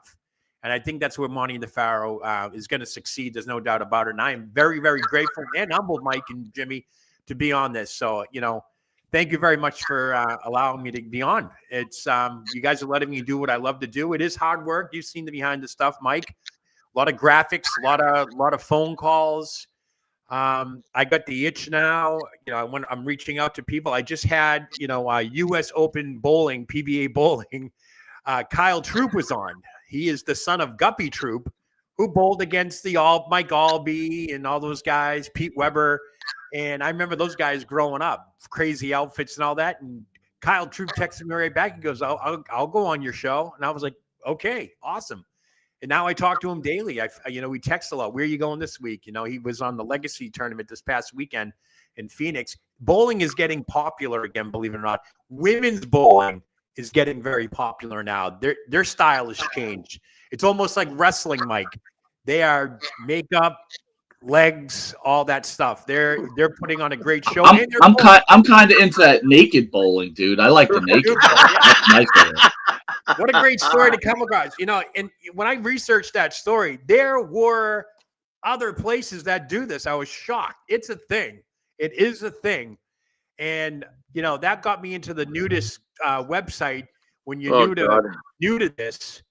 And I think that's where Monte and the Pharaoh is going to succeed. There's no doubt about it. And I am very, very grateful and humbled, Mike and Jimmy, to be on this. So, you know, thank you very much for allowing me to be on. It's you guys are letting me do what I love to do. It is hard work. You've seen the behind the stuff, Mike. A lot of graphics, a lot of phone calls. I got the itch now. You know, when I'm reaching out to people, I just had, you know, U.S. Open bowling, PBA bowling. Kyle Troop was on. He is the son of Guppy Troop, who bowled against the Mike Albee and all those guys, Pete Weber. And I remember those guys growing up, crazy outfits and all that. And Kyle Troop texted me right back. He goes, I'll go on your show. And I was like, okay, awesome. And now I talk to him daily. We text a lot. Where are you going this week? You know, he was on the Legacy tournament this past weekend in Phoenix. Bowling is getting popular again, believe it or not. Women's bowling is getting very popular now. Their style has changed. It's almost like wrestling, Mike. They are makeup, legs, all that stuff. They're putting on a great show. I'm kind of into that naked bowling, dude. I like the naked. Nice. What a great story to come across. You know, and when I researched that story, there were other places that do this. I was shocked. It's a thing. It is a thing. And, you know, that got me into the nudist website when you're new to this.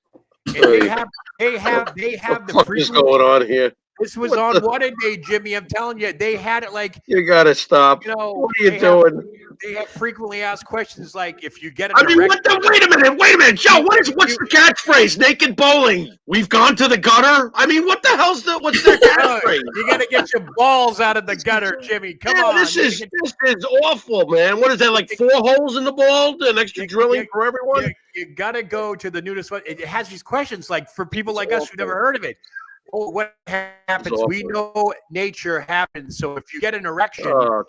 And they have the what is going on here? This was on What a Day, Jimmy. I'm telling you, they had it like you gotta stop. You know, what are you doing? They have frequently asked questions like, if you get wait a minute, Joe. What's the catchphrase? Naked bowling. We've gone to the gutter. I mean, what the hell's what's their catchphrase? You gotta get your balls out of the gutter, Jimmy. Come on. This is awful, man. What is that, like 4 holes in the ball? An extra drilling for everyone? You gotta go to the nudist one. It has these questions like for people like us who never heard of it. Oh, what happens? We know nature happens. So if you get an erection,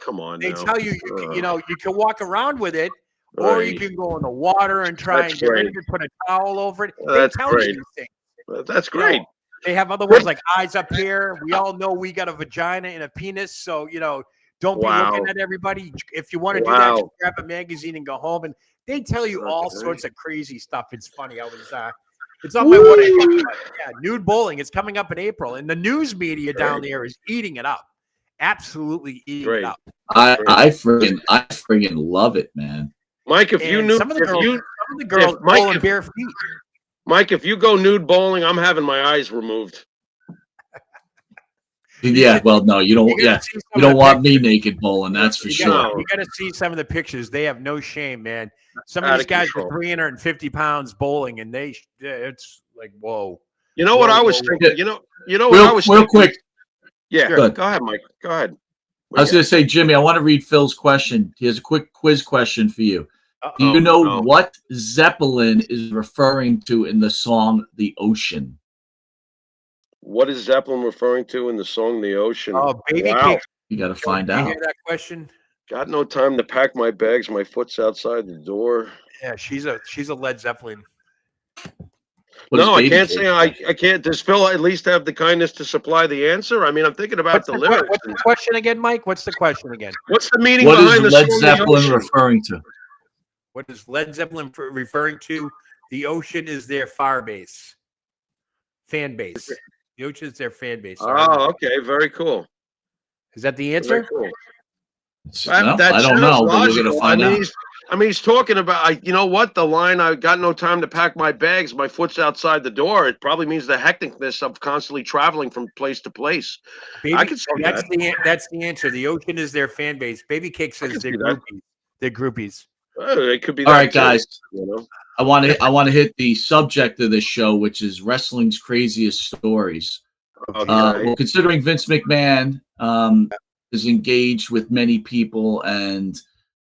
come on, they tell you, you can walk around with it, or you can go in the water and try and get rid of it, put a towel over it. They tell you these things. That's great. They have other ones like eyes up here. We all know we got a vagina and a penis. So, you know, don't be looking at everybody. If you want to do that, just grab a magazine and go home. And they tell you all sorts of crazy stuff. It's funny. It's on my What a Day. Yeah, nude bowling. It's coming up in April, and the news media down there is eating it up. Absolutely eating it up. I friggin' love it, man. Mike, if you knew some of the girls bowling bare feet. Mike, if you go nude bowling, I'm having my eyes removed. Yeah, well, no, you don't. Yeah, you don't want me naked bowling. That's for sure. You got to see some of the pictures. They have no shame, man. Some of these guys are 350 pounds bowling, and it's like, whoa. You know what I was thinking? You know what I was thinking? Real quick. Yeah, Good. Go ahead, Mike. Go ahead. I was going to say, Jimmy, I want to read Phil's question. He has a quick quiz question for you. Do you know what Zeppelin is referring to in the song The Ocean? What is Zeppelin referring to in the song The Ocean? Oh, baby wow. cake. You got to find Did you out. hear that question? Got no time to pack my bags. My foot's outside the door. Yeah, she's a Led Zeppelin. No, I can't say I can't. Does Phil at least have the kindness to supply the answer? I mean, I'm thinking about the lyrics. What's the question again, Mike? What's the question again? What's the meaning What behind is the Led song Zeppelin The Ocean? referring to? What is Led Zeppelin referring to? The ocean is their fan base. The ocean is their fan base. Oh, okay. Very cool. Is that the answer? Very cool. No, I don't know, but we're going to find out. He's talking about, you know what? The line, I got no time to pack my bags. My foot's outside the door. It probably means the hecticness of constantly traveling from place to place. I can see that's the answer. The ocean is their fan base. Baby Cake says they're groupies. They're groupies. It could be. All right, guys. You know? I want to hit the subject of this show, which is wrestling's craziest stories. Okay. Well, considering Vince McMahon is engaged with many people and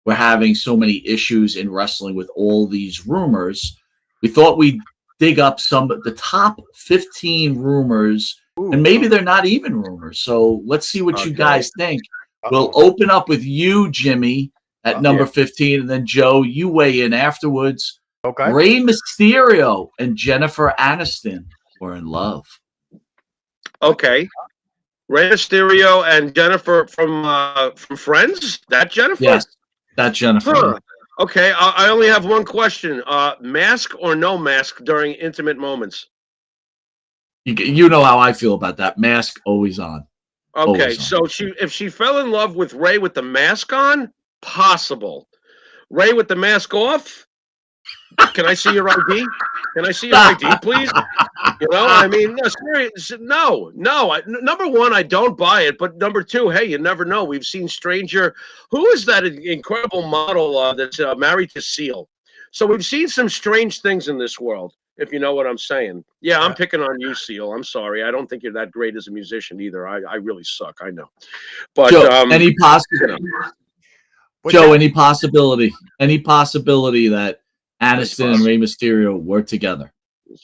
we're having so many issues in wrestling with all these rumors, we thought we'd dig up some of the top 15 rumors, and maybe they're not even rumors. So let's see what you guys think. We'll open up with you, Jimmy, at number 15, and then Joe, you weigh in afterwards. Okay. Rey Mysterio and Jennifer Aniston were in love. Okay. Rey Mysterio and Jennifer from Friends? That Jennifer? Yes, that Jennifer. Huh. Okay, I only have one question. Mask or no mask during intimate moments? You know how I feel about that. Mask always on. Okay, so if she fell in love with Rey with the mask on, possible. Rey with the mask off? Can I see your ID? Can I see your ID, please? You know, I mean, no, serious, no. Number one, I don't buy it. But number two, hey, you never know. We've seen Stranger. Who is that incredible model that's married to Seal? So we've seen some strange things in this world, if you know what I'm saying. Yeah, I'm picking on you, Seal. I'm sorry. I don't think you're that great as a musician either. I really suck. I know. But Joe, any possibility? Joe, any possibility? Any possibility that Aniston and Rey Mysterio were together?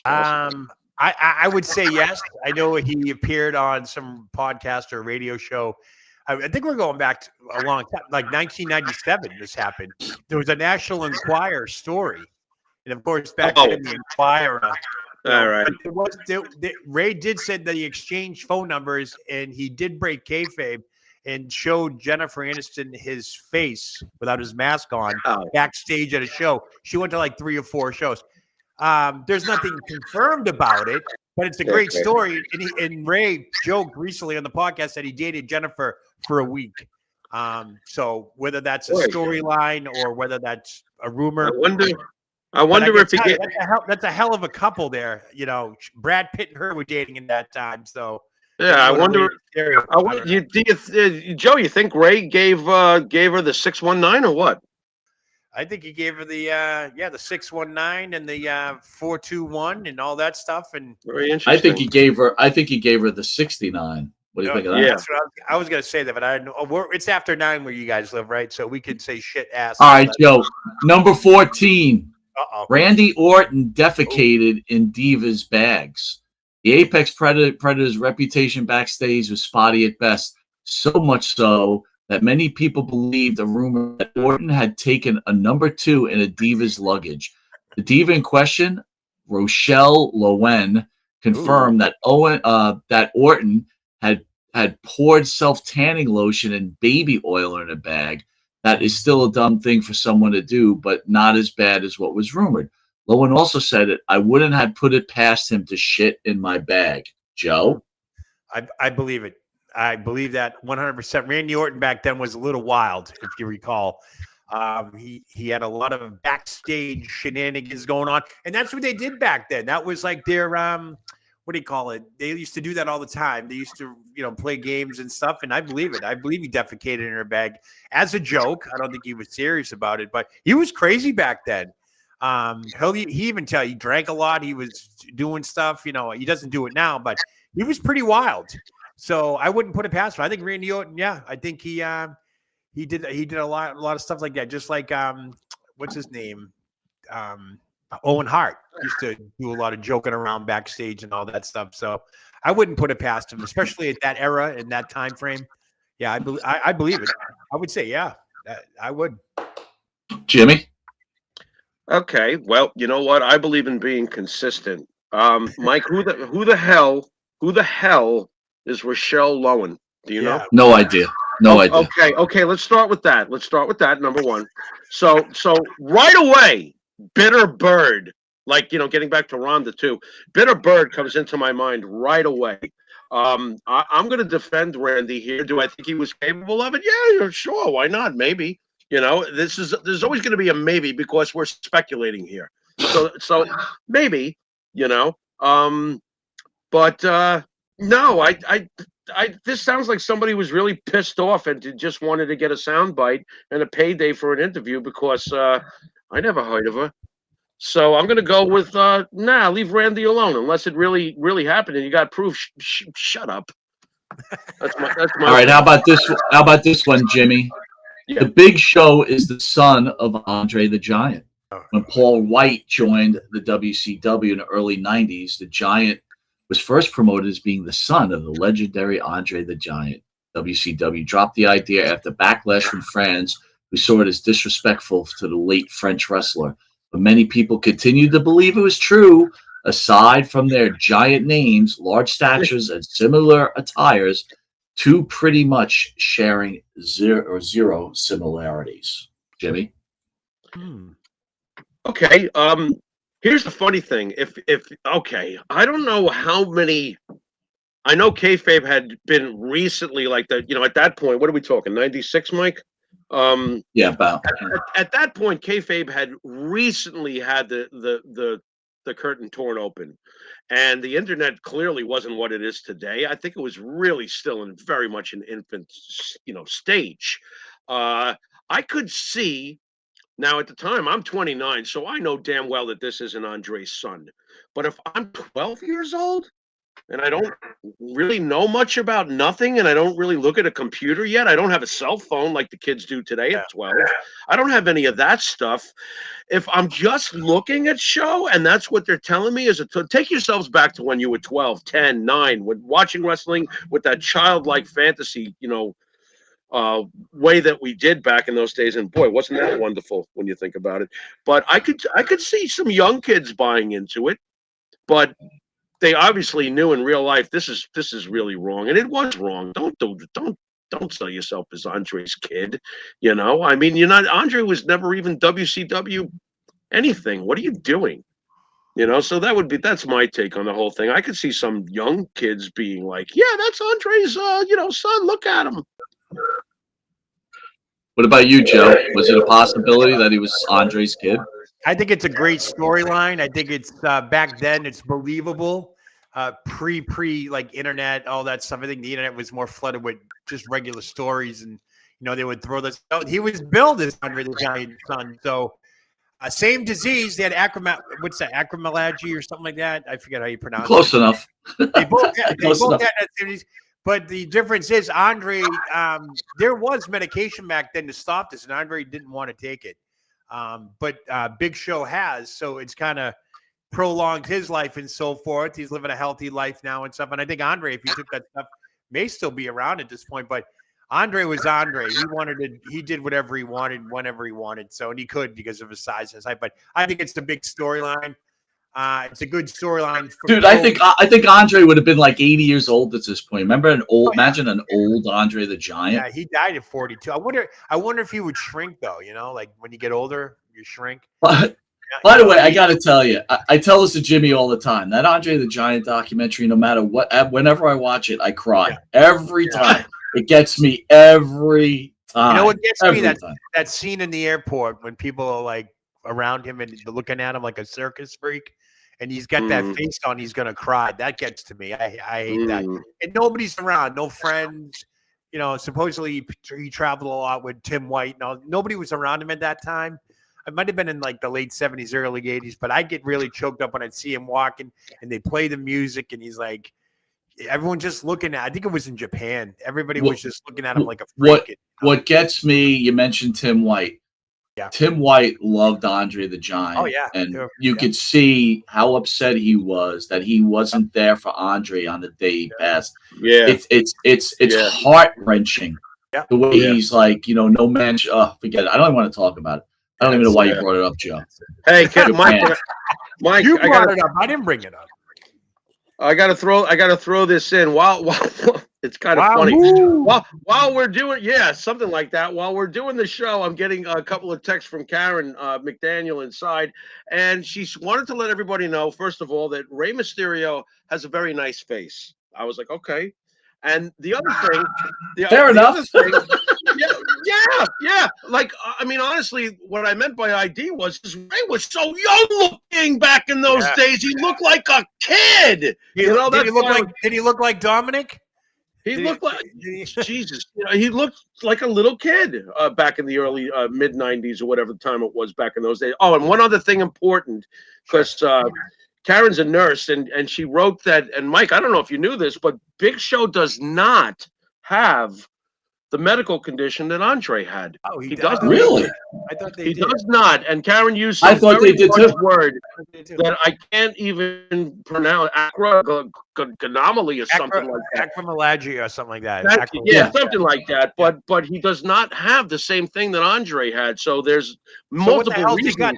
I would say yes. I know he appeared on some podcast or radio show. I think we're going back to a long time, like 1997. This happened. There was a National Enquirer story, and of course, back then the Enquirer. All right. Ray did say that he exchanged phone numbers, and he did break kayfabe and showed Jennifer Aniston his face without his mask on backstage at a show. She went to like 3 or 4 shows. There's nothing confirmed about it, but it's a great story. And Ray joked recently on the podcast that he dated Jennifer for a week. So whether that's a storyline or whether that's a rumor, I wonder if that's a hell of a couple there. You know, Brad Pitt and her were dating in that time. So yeah, I wonder. Joe, you think Ray gave her the 619 or what? I think he gave her the 619 and the 421 and all that stuff. And very interesting. I think he gave her the 69. What do you think of that? Yeah, I was gonna say that, but I know it's after 9 where you guys live, right? So we could say shit ass. All right, Joe. Number 14. Randy Orton defecated in Diva's bags. The Apex Predator's reputation backstage was spotty at best, so much so that many people believed a rumor that Orton had taken a number 2 in a Diva's luggage. The Diva in question, Rochelle Lowen, confirmed that Orton had poured self-tanning lotion and baby oil in a bag. That is still a dumb thing for someone to do, but not as bad as what was rumored. Lowen also said it. I wouldn't have put it past him to shit in my bag. Joe? I believe it. I believe that 100%. Randy Orton back then was a little wild, if you recall. He had a lot of backstage shenanigans going on, and that's what they did back then. That was like their what do you call it? They used to do that all the time. They used to, play games and stuff, and I believe it. I believe he defecated in her bag as a joke. I don't think he was serious about it, but he was crazy back then. He even he drank a lot. He was doing stuff. He doesn't do it now, but he was pretty wild. So I wouldn't put it past him. I think Randy Orton, yeah, I think he did a lot of stuff like that. Just like what's his name? Owen Hart used to do a lot of joking around backstage and all that stuff. So I wouldn't put it past him, especially at that era and that time frame. Yeah, I believe it. I would say, yeah, I would. Jimmy? Okay, well, you know what? I believe in being consistent. Mike, who the hell is Rochelle Lowen? Do you know? No idea. No idea. Okay. Let's start with that. Number one. So right away, Bitter Bird. Like, getting back to Ronda too. Bitter Bird comes into my mind right away. I'm going to defend Randy here. Do I think he was capable of it? Yeah, sure. Why not? Maybe. There's always going to be a maybe because we're speculating here. So maybe. But no, this sounds like somebody was really pissed off and just wanted to get a soundbite and a payday for an interview because I never heard of her. So I'm going to go with leave Randy alone unless it really, really happened and you got proof. Shut up. That's my. All right. How about this? How about this one, Jimmy? Yeah. The Big Show is the son of Andre the Giant. When Paul White joined the WCW in the early 90s, the Giant was first promoted as being the son of the legendary Andre the Giant. WCW dropped the idea after backlash from fans who saw it as disrespectful to the late French wrestler. But many people continued to believe it was true. Aside from their giant names, large statures, and similar attires, two pretty much sharing zero similarities. Jimmy? Okay. Here's the funny thing. I don't know how many. I know kayfabe had been recently like that. At that point, what are we talking? 96, Mike? Yeah, about. At that point, kayfabe had recently had the curtain torn open, and the internet clearly wasn't what it is today. I think it was really still in very much an infant, stage. I could see. Now, at the time, I'm 29, so I know damn well that this isn't Andre's son. But if I'm 12 years old and I don't really know much about nothing and I don't really look at a computer yet, I don't have a cell phone like the kids do today at 12. I don't have any of that stuff. If I'm just looking at show and that's what they're telling me is to take yourselves back to when you were 12, 10, 9, when watching wrestling with that childlike fantasy, way that we did back in those days, and boy, wasn't that wonderful when you think about it. But I could see some young kids buying into it, but they obviously knew in real life this is really wrong, and it was wrong. Don't sell yourself as Andre's kid. You're not. Andre was never even WCW anything. What are you doing? So that's my take on the whole thing. I could see some young kids being like, yeah, that's Andre's son. Look at him. What about you, Joe? Was it a possibility that he was Andre's kid? I think it's a great storyline. I think it's back then it's believable. Pre like internet, all that stuff. I think the internet was more flooded with just regular stories, and they would throw this out. He was billed as Andre the Giant son. So same disease. They had acromegaly or something like that. I forget how you pronounce it. Close enough. They both had that disease. But the difference is Andre, there was medication back then to stop this, and Andre didn't want to take it. But Big Show has, so it's kind of prolonged his life and so forth. He's living a healthy life now and stuff. And I think Andre, if he took that stuff, may still be around at this point. But Andre was Andre. He did whatever he wanted, whenever he wanted. So, and he could because of his size and his height. But I think it's the big storyline. It's a good storyline. Dude, I think Andre would have been like 80 years old at this point. Remember imagine an old Andre the Giant. Yeah, he died at 42. I wonder if he would shrink though, like when you get older, you shrink. By the way, I got to tell you, I tell this to Jimmy all the time. That Andre the Giant documentary, no matter what, whenever I watch it, I cry every time. It gets me every time. What gets me? That scene in the airport when people are like around him and looking at him like a circus freak, and he's got that face on. He's gonna cry. That gets to me. I hate that. And nobody's around. No friends. Supposedly he traveled a lot with Tim White. Nobody was around him at that time. It might have been in like the late 70s, early 80s, but I get really choked up when I see him walking and they play the music and he's like, everyone just looking at. I think it was in Japan. Everybody was just looking at him like a freak. What gets me? You mentioned Tim White. Yeah. Tim White loved Andre the Giant. Oh yeah, and you could see how upset he was that he wasn't there for Andre on the day he passed. Yeah, it's heart wrenching. Yeah. The way he's like, no man. Forget it. I don't even want to talk about it. I don't even know why you brought it up, Joe. Hey, Mike, you brought it up. I didn't bring it up. I gotta throw this in while it's kind of funny. While we're doing something like that. While we're doing the show, I'm getting a couple of texts from Karen McDaniel inside, and she wanted to let everybody know, first of all, that Rey Mysterio has a very nice face. I was like, okay. And the other thing, fair enough. Yeah. Like, I mean, honestly, what I meant by ID was Ray was so young looking back in those days. He looked like a kid. Did he look like Dominic? He looked like Jesus. He looked like a little kid back in the early mid '90s or whatever time it was back in those days. Oh, and one other thing important, because Karen's a nurse, and she wrote that. And Mike, I don't know if you knew this, but Big Show does not have the medical condition that Andre had. Oh, he doesn't. Really? I thought he does not. And Karen used some I thought they did too. word that I can't even pronounce. Acromegaly or something like that. Acromegaly or something like that. Something like that. But he does not have the same thing that Andre had. So there's multiple reasons.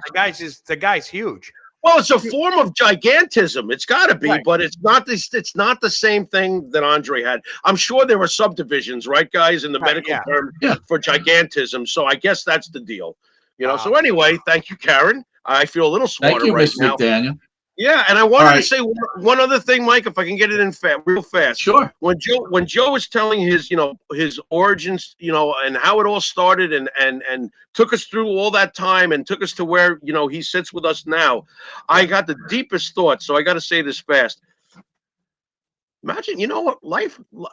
The guy's huge. Well, it's a form of gigantism. It's got to be, but it's not this. It's not the same thing that Andre had. I'm sure there were subdivisions, right, guys, in the medical term for gigantism. So I guess that's the deal. So anyway, thank you, Karen. I feel a little smarter thank you, right Miss now. McDaniel. Yeah, and I wanted to say one other thing, Mike, if I can get it in real fast. Sure. When Joe was telling his origins, and how it all started, and took us through all that time, and took us to where he sits with us now, I got the deepest thoughts. So I got to say this fast. Imagine,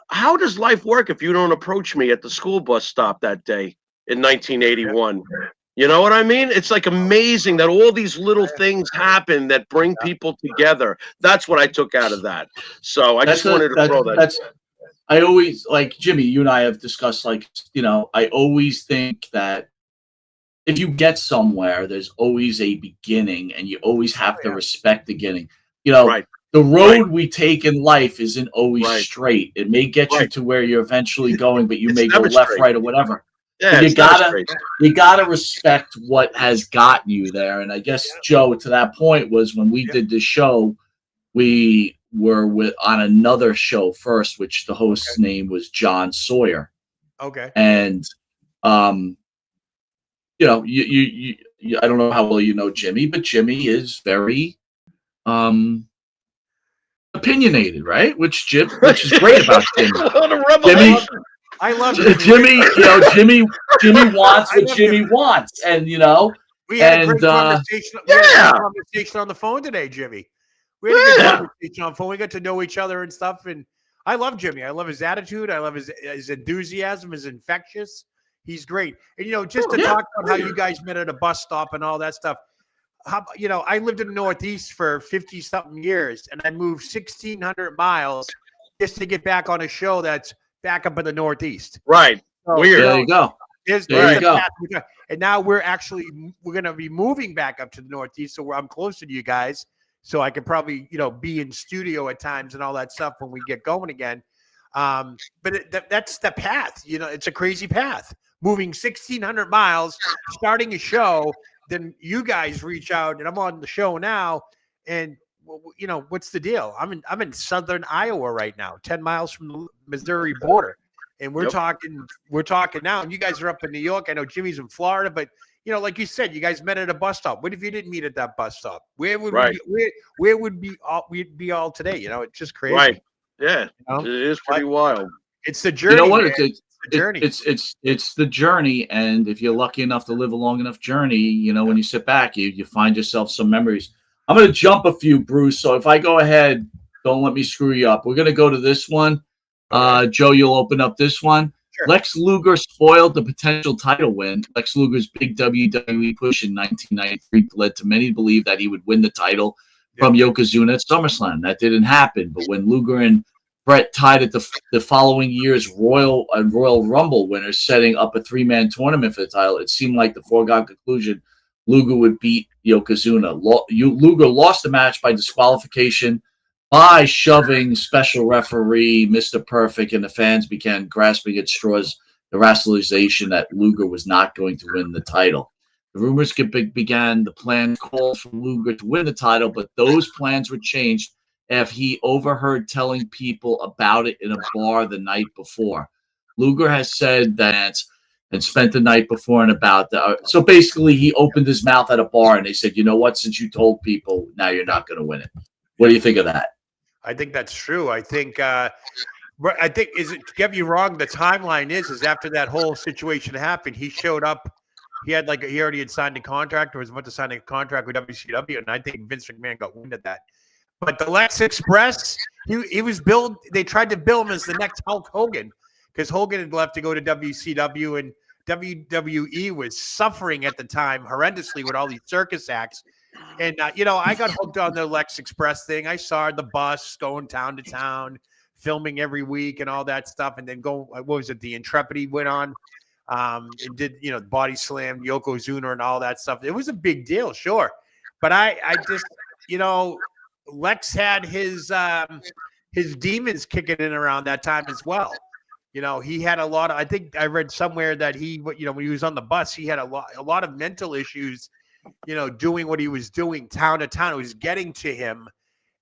how does life work if you don't approach me at the school bus stop that day in 1981? You know what I mean? It's like amazing that all these little things happen that bring people together. That's what I took out of that. So I just wanted to throw that. I always, like Jimmy, you and I have discussed, I always think that if you get somewhere, there's always a beginning, and you always have to respect the beginning. The road we take in life isn't always straight. It may get you to where you're eventually going, but you may go left, right, or whatever. Yeah, you gotta respect what has gotten you there. And I guess Joe, to that point, was when we did the show, we were on another show first, which the host's name was John Sawyer. Okay. And you I don't know how well you know Jimmy, but Jimmy is very opinionated, right? Which is great about Jimmy. Jimmy, I love Jimmy. Jimmy wants what Jimmy wants, and we had a great conversation. We had a conversation on the phone today, Jimmy. We had a good conversation on the phone. We got to know each other and stuff. And I love Jimmy. I love his attitude. I love his enthusiasm. Is infectious. He's great. And just to talk about how you guys met at a bus stop and all that stuff. I lived in the Northeast for 50-something years, and I moved 1,600 miles just to get back on a show that's back up in the Northeast. Right. So, weird. There you go. There you go. And now we're going to be moving back up to the Northeast, so I'm closer to you guys, so I can probably be in studio at times and all that stuff when we get going again. But that's the path. It's a crazy path. Moving 1,600 miles, starting a show, then you guys reach out, and I'm on the show now, and what's the deal? I'm in southern Iowa right now, 10 miles from the Missouri border. And we're talking now, and you guys are up in New York. I know Jimmy's in Florida, but like you said, you guys met at a bus stop. What if you didn't meet at that bus stop? Where would we'd be all today? It's just crazy. Right. Yeah. It is pretty wild. It's the journey. You know what? It's the journey. It's the journey. And if you're lucky enough to live a long enough journey, when you sit back, you find yourself some memories. I'm going to jump a few, Bruce. So if I go ahead, don't let me screw you up. We're going to go to this one. Joe, you'll open up this one. Sure. Lex Luger spoiled the potential title win. Lex Luger's big WWE push in 1993 led to many to believe that he would win the title from Yokozuna at SummerSlam. That didn't happen. But when Luger and Brett tied at the following year's Royal Rumble winner, setting up a 3-man tournament for the title. It seemed like the foregone conclusion Luger would beat Yokozuna. Luger lost the match by disqualification by shoving special referee Mr. Perfect, and the fans began grasping at straws, the rationalization that Luger was not going to win the title. The rumors began. The plan called for Luger to win the title, but those plans were changed after he overheard telling people about it in a bar the night before. Luger has said that and spent the night before and about that. So basically, he opened his mouth at a bar, and they said, "You know what? Since you told people, now you're not going to win it." What do you think of that? I think that's true. I think is it, to get me wrong, the timeline is after that whole situation happened, he showed up. He already had signed a contract or was about to sign a contract with WCW, and I think Vince McMahon got wind of that. But the Lex Express, he was billed. They tried to bill him as the next Hulk Hogan because Hogan had left to go to WCW, and WWE was suffering at the time horrendously with all these circus acts. And, I got hooked on the Lex Express thing. I saw the bus going town to town, filming every week and all that stuff. And then the Intrepid he went on and did, body slam, Yokozuna and all that stuff. It was a big deal, sure. But I just, Lex had his demons kicking in around that time as well. He had a lot of, I think I read somewhere that when he was on the bus, he had a lot of mental issues, doing what he was doing town to town. It was getting to him.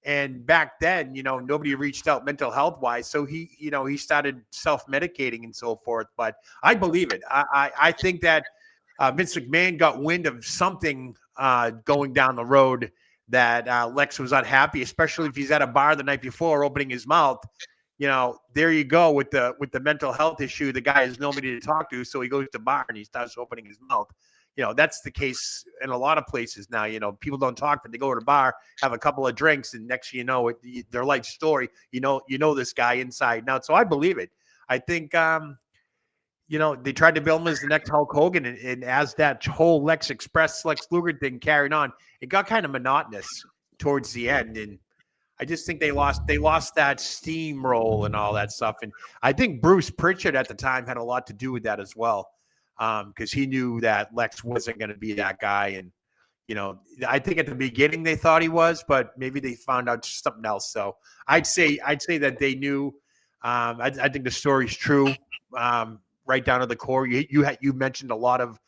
And back then, nobody reached out mental health wise. So he started self-medicating and so forth. But I believe it. I think that Vince McMahon got wind of something going down the road that Lex was unhappy, especially if he's at a bar the night before opening his mouth. There you go with the mental health issue. The guy has nobody to talk to. So he goes to the bar and he starts opening his mouth. That's the case in a lot of places now. People don't talk, but they go to the bar, have a couple of drinks, and next thing you know, their life story, this guy inside and out. So I believe it. I think, they tried to build him as the next Hulk Hogan, and as that whole Lex Luger thing carried on, it got kind of monotonous towards the end. And I just think they lost that steamroll and all that stuff. And I think Bruce Pritchard at the time had a lot to do with that as well. Because he knew that Lex wasn't going to be that guy. And, I think at the beginning they thought he was, but maybe they found out something else. So I'd say that they knew. I think the story's true, right down to the core. You mentioned a lot of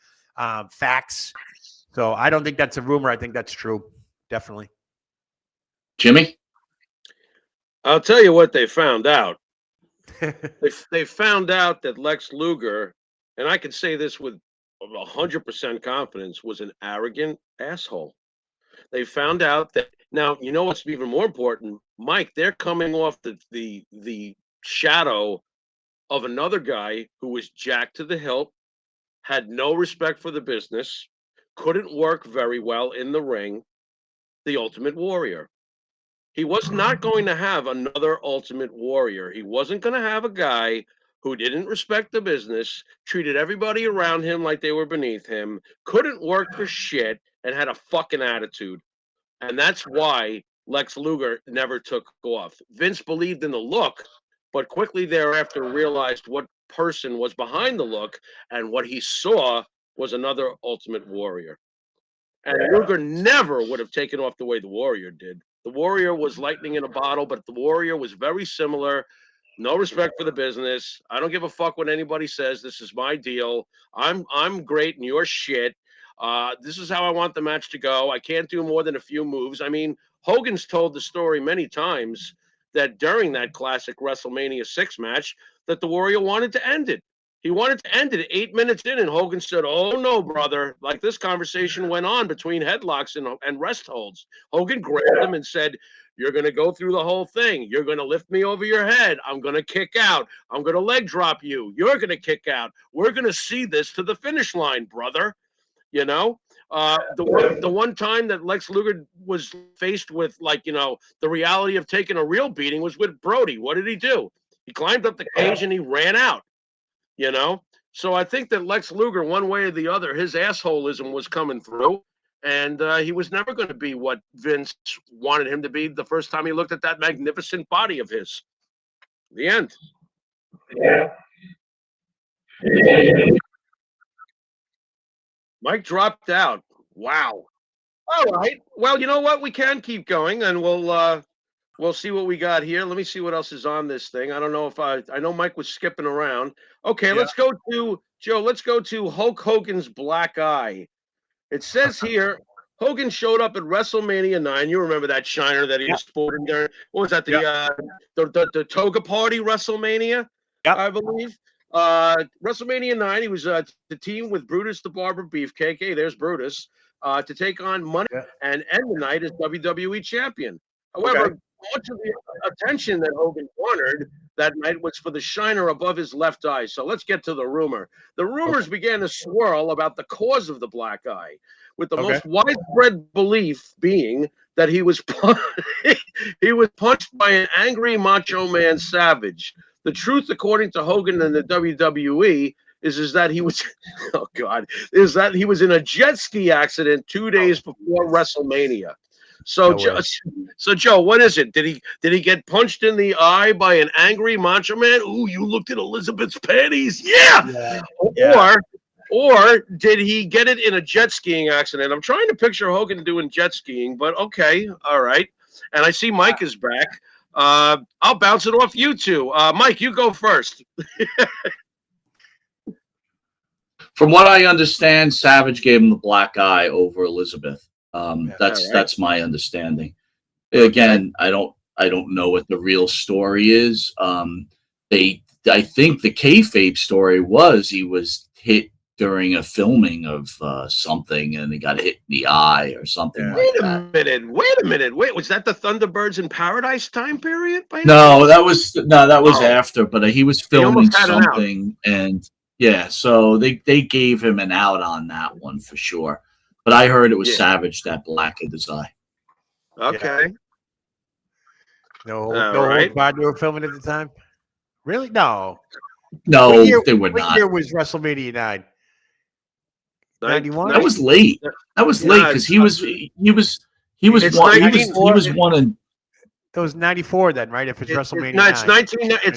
facts. So I don't think that's a rumor. I think that's true. Definitely. Jimmy? I'll tell you what they found out. They found out that Lex Luger, and I can say this with 100% confidence, was an arrogant asshole. They found out that now, what's even more important, Mike, they're coming off the shadow of another guy who was jacked to the hilt, had no respect for the business, couldn't work very well in the ring, the Ultimate Warrior. He was not going to have another Ultimate Warrior. He wasn't going to have a guy who didn't respect the business, treated everybody around him like they were beneath him, couldn't work for shit, and had a fucking attitude. And that's why Lex Luger never took off. Vince believed in the look, but quickly thereafter realized what person was behind the look, and what he saw was another Ultimate Warrior. And Luger never would have taken off the way the Warrior did. The Warrior was lightning in a bottle, but the Warrior was very similar. No respect for the business. I don't give a fuck what anybody says. This is my deal. I'm great and you're shit. This is how I want the match to go. I can't do more than a few moves. I mean, Hogan's told the story many times that during that classic WrestleMania 6 match that the Warrior wanted to end it. He wanted to end it 8 minutes in, and Hogan said, "Oh, no, brother." Like, this conversation went on between headlocks and rest holds. Hogan grabbed him and said, "You're going to go through the whole thing. You're going to lift me over your head. I'm going to kick out. I'm going to leg drop you. You're going to kick out. We're going to see this to the finish line, brother." The one time that Lex Luger was faced with, the reality of taking a real beating was with Brody. What did he do? He climbed up the cage and he ran out. So I think that Lex Luger, one way or the other, his assholism was coming through, and he was never going to be what Vince wanted him to be the first time he looked at that magnificent body of his. The end. Mike dropped out. Wow. All right. Well, you know what? We can keep going, and we'll see what we got here. Let me see what else is on this thing. I don't know if I know Mike was skipping around. Okay, Yeah. let's go to Joe. Let's go to Hulk Hogan's black eye. It says here Hogan showed up at WrestleMania 9. You remember that shiner that he was sporting there? What was that? The toga party WrestleMania, I believe. WrestleMania 9. He was the team with Brutus the Barber Beefcake. Hey, there's Brutus. To take on Money and end the night as WWE champion. However, much of the attention that Hogan garnered that night was for the shiner above his left eye. So let's get to the rumor. The rumors began to swirl about the cause of the black eye, with the most widespread belief being that he was punched by an angry Macho Man Savage. The truth, according to Hogan and the WWE, is that he was that he was in a jet ski accident 2 days before WrestleMania. So, Joe, what is it? Did he get punched in the eye by an angry Macho Man? Ooh, you looked at Elizabeth's panties, yeah. Or did he get it in a jet skiing accident? I'm trying to picture Hogan doing jet skiing, but okay, all right. And I see Mike is back. I'll bounce it off you two. Mike, you go first. From what I understand, Savage gave him the black eye over Elizabeth. That's my understanding. Again, I don't know what the real story is. I think the kayfabe story was he was hit during a filming of something, and he got hit in the eye or something. Wait a minute. Wait, was that the Thunderbirds in Paradise time period? No, that was after. But he was filming something, and so they gave him an out on that one for sure. But I heard it was Savage that blacked his eye. Okay. No, they were filming at the time. Really? No, they were not. What year was WrestleMania 9? 91. That was late. That was late because he was one in. That was 94 then, right? If it's WrestleMania 9. It's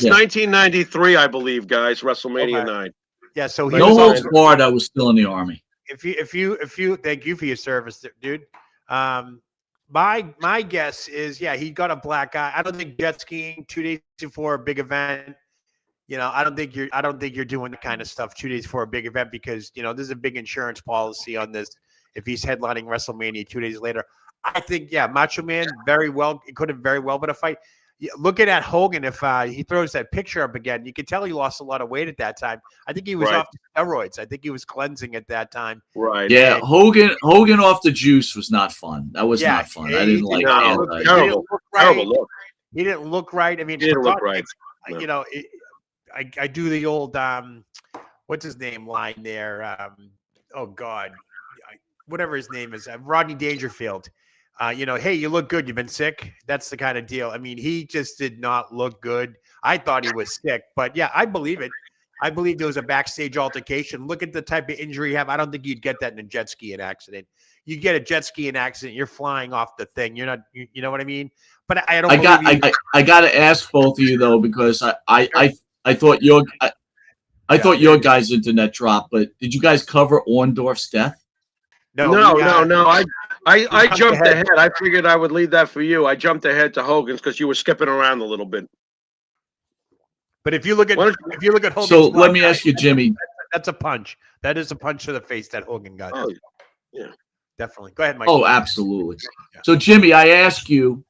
1993, I believe, guys. WrestleMania 9. Yeah, so No Holds Barred. I was still in the Army. If you thank you for your service, dude. My guess is he got a black eye. I don't think jet skiing 2 days before a big event. I don't think you're doing the kind of stuff 2 days before a big event because there's a big insurance policy on this. If he's headlining WrestleMania 2 days later, I think Macho Man it could have very well been a fight. Looking at Hogan, if he throws that picture up again, you can tell he lost a lot of weight at that time. I think he was off steroids. I think he was cleansing at that time. Right. Yeah, Hogan off the juice was not fun. That was not fun. I didn't like it. Terrible look. He didn't look right. I mean, he didn't look right. No. I do the old what's his name line there? Oh God, whatever his name is, Rodney Dangerfield. Hey, you look good. You've been sick. That's the kind of deal. I mean, he just did not look good. I thought he was sick, but I believe it. I believe there was a backstage altercation. Look at the type of injury you have. I don't think you'd get that in a jet skiing accident. You get a jet skiing accident, you're flying off the thing. You're not, you know what I mean? But I don't. I got to ask both of you though, because I thought your guys' internet dropped, but did you guys cover Orndorff's death? No. I jumped ahead. I figured I would leave that for you. I jumped ahead to Hogan's because you were skipping around a little bit. But if you look at Hogan's, so let me ask you, Jimmy. That's a punch. That is a punch to the face that Hogan got. Oh, yeah, definitely. Go ahead, Mike. Oh, absolutely. Yeah. So, Jimmy, I ask you,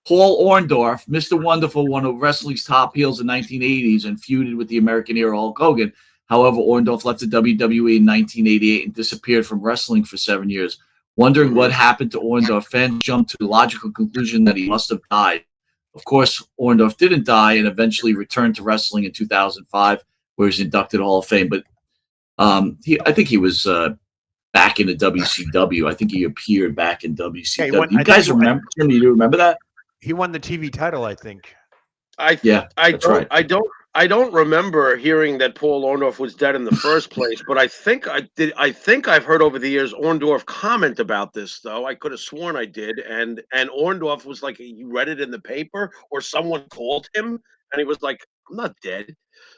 Paul Orndorff, Mr. Wonderful, one of wrestling's top heels in the 1980s, and feuded with the American era Hulk Hogan. However, Orndorff left the WWE in 1988 and disappeared from wrestling for 7 years. Wondering what happened to Orndorff, fans jumped to the logical conclusion that he must have died. Of course, Orndorff didn't die and eventually returned to wrestling in 2005, where he was inducted to the Hall of Fame. But I think he was back in the WCW. I think he appeared back in WCW. You guys remember? Jimmy, you remember that? He won the TV title, I think. I don't remember hearing that Paul Orndorff was dead in the first place, but I think I've heard over the years Orndorff comment about this, though. I could have sworn I did, and Orndorff was like, he read it in the paper or someone called him And he was like, I'm not dead.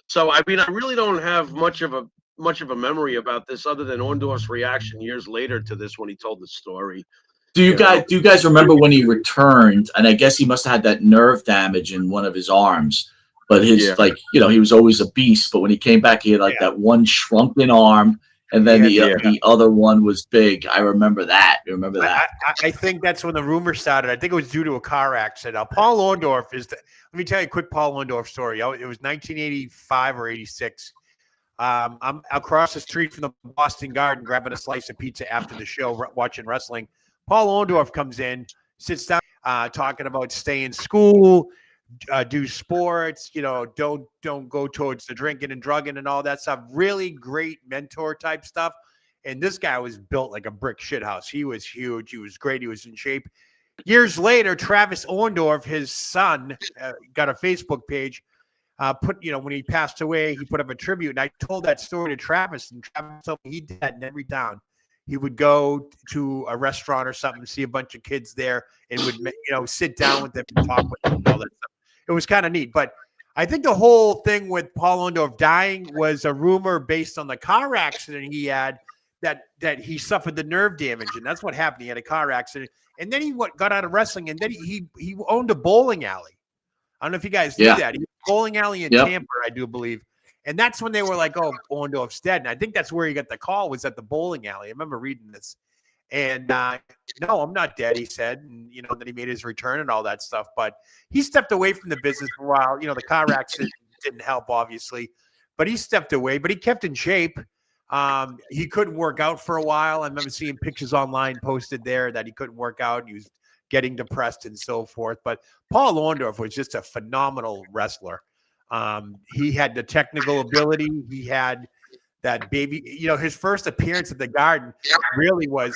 So, I mean, I really don't have much of a memory about this other than Orndorff's reaction years later to this when he told the story. Do you guys remember when he returned? And I guess he must have had that nerve damage in one of his arms. But his he was always a beast. But when he came back, he had that one shrunken arm, and then the other one was big. I remember that. You remember that? I think that's when the rumor started. I think it was due to a car accident. Now, Paul Orndorff let me tell you a quick Paul Orndorff story. It was 1985 or 86. I'm across the street from the Boston Garden grabbing a slice of pizza after the show, watching wrestling. Paul Orndorff comes in, sits down, talking about stay in school, do sports, don't go towards the drinking and drugging and all that stuff. Really great mentor type stuff. And this guy was built like a brick shithouse. He was huge. He was great. He was in shape. Years later, Travis Orndorff, his son, got a Facebook page. When he passed away, he put up a tribute. And I told that story to Travis, and Travis told me he did that in every town. He would go to a restaurant or something, see a bunch of kids there, and would sit down with them and talk with them and all that stuff. It was kind of neat. But I think the whole thing with Paul Orndorff dying was a rumor based on the car accident he had that he suffered the nerve damage, and that's what happened. He had a car accident, and then he got out of wrestling, and then he owned a bowling alley. I don't know if you guys knew that. He had a bowling alley in Tampa, I do believe. And that's when they were like, oh, Orndorff's dead. And I think that's where he got the call, was at the bowling alley. I remember reading this. And no, I'm not dead, he said. And, then he made his return and all that stuff. But he stepped away from the business for a while. The car accident didn't help, obviously. But he stepped away. But he kept in shape. He couldn't work out for a while. I remember seeing pictures online posted there that he couldn't work out. He was getting depressed and so forth. But Paul Orndorff was just a phenomenal wrestler. He had the technical ability. He had that baby, his first appearance at the Garden really was,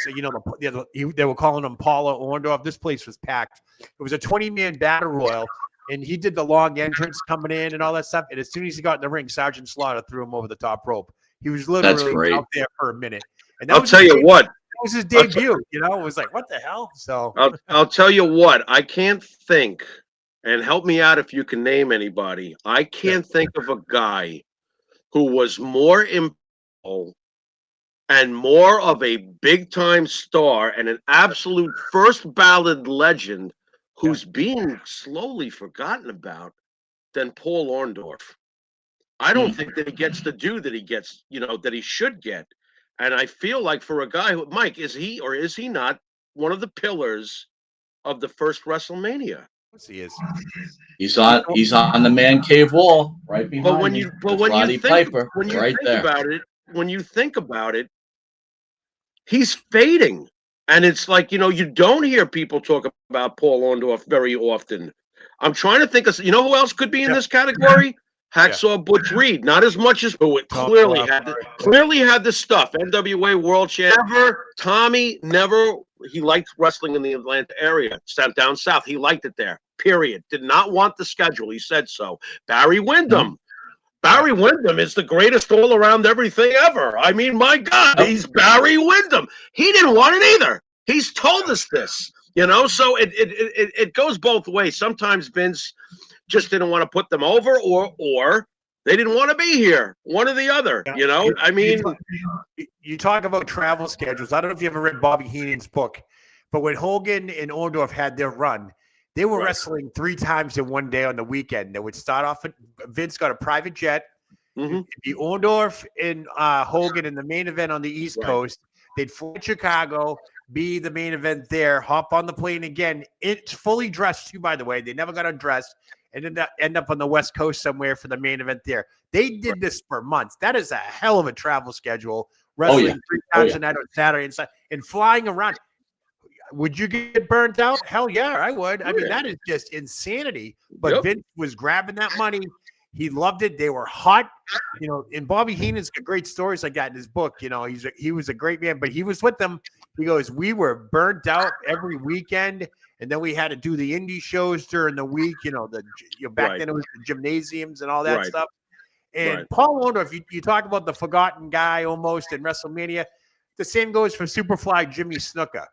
they were calling him Paula Orndorff. This place was packed. It was a 20-man battle royal, and he did the long entrance coming in and all that stuff. And as soon as he got in the ring, Sergeant Slaughter threw him over the top rope. He was literally out there for a minute. And I'll tell you what. That was his debut. It was like, what the hell? So I'll tell you what. I can't think. And help me out if you can name anybody. I can't think of a guy who was more impactful and more of a big-time star and an absolute first ballot legend who's being slowly forgotten about than Paul Orndorff. I don't think that he gets the due that he gets, that he should get. And I feel like for a guy who, Mike, is he or is he not one of the pillars of the first WrestleMania? He is. He's on the man cave wall right behind. But when you think about it, he's fading, and it's like you don't hear people talk about Paul Orndorff very often. I'm trying to think of who else could be in this category. Hacksaw Butch Reed, not as much as who it clearly had the stuff. NWA World Champion. Tommy never. He liked wrestling in the Atlanta area. Down south, he liked it there. Period. Did not want the schedule. He said so. Barry Windham. Barry Windham is the greatest all-around everything ever. I mean, my God, he's Barry Windham. He didn't want it either. He's told us this. So it goes both ways. Sometimes Vince just didn't want to put them over, or they didn't want to be here. One or the other. I mean, you talk about travel schedules. I don't know if you ever read Bobby Heenan's book, but when Hogan and Orndorff had their run, they were wrestling 3 times in one day on the weekend. They would start off Vince got a private jet. It'd be Orndorff and Hogan in the main event on the East Coast. They'd fly to Chicago, be the main event there, hop on the plane again. It's fully dressed too, by the way. They never got undressed, and then end up on the West Coast somewhere for the main event there. They did this for months. That is a hell of a travel schedule. Wrestling 3 times a night on Saturday and flying around. Would you get burnt out? Hell yeah, I would. I mean, that is just insanity. But Vince was grabbing that money. He loved it. They were hot. And Bobby Heenan's got great stories like that in his book. He was a great man, but he was with them. He goes, we were burnt out every weekend, and then we had to do the indie shows during the week. Back then it was the gymnasiums and all that stuff. And Paul Orndorff, you talk about the forgotten guy almost in WrestleMania. The same goes for Superfly Jimmy Snuka.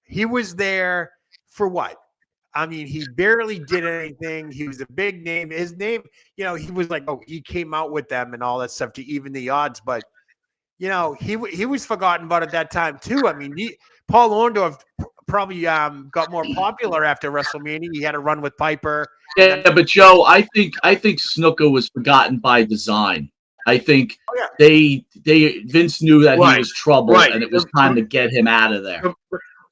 He was there for what? I mean, he barely did anything. He was a big name. His name, he was like, he came out with them and all that stuff to even the odds. But, he was forgotten about at that time, too. I mean, Paul Orndorff probably got more popular after WrestleMania. He had a run with Piper. Yeah, but Joe, I think Snuka was forgotten by design. I think Vince knew that he was trouble, and it was time to get him out of there.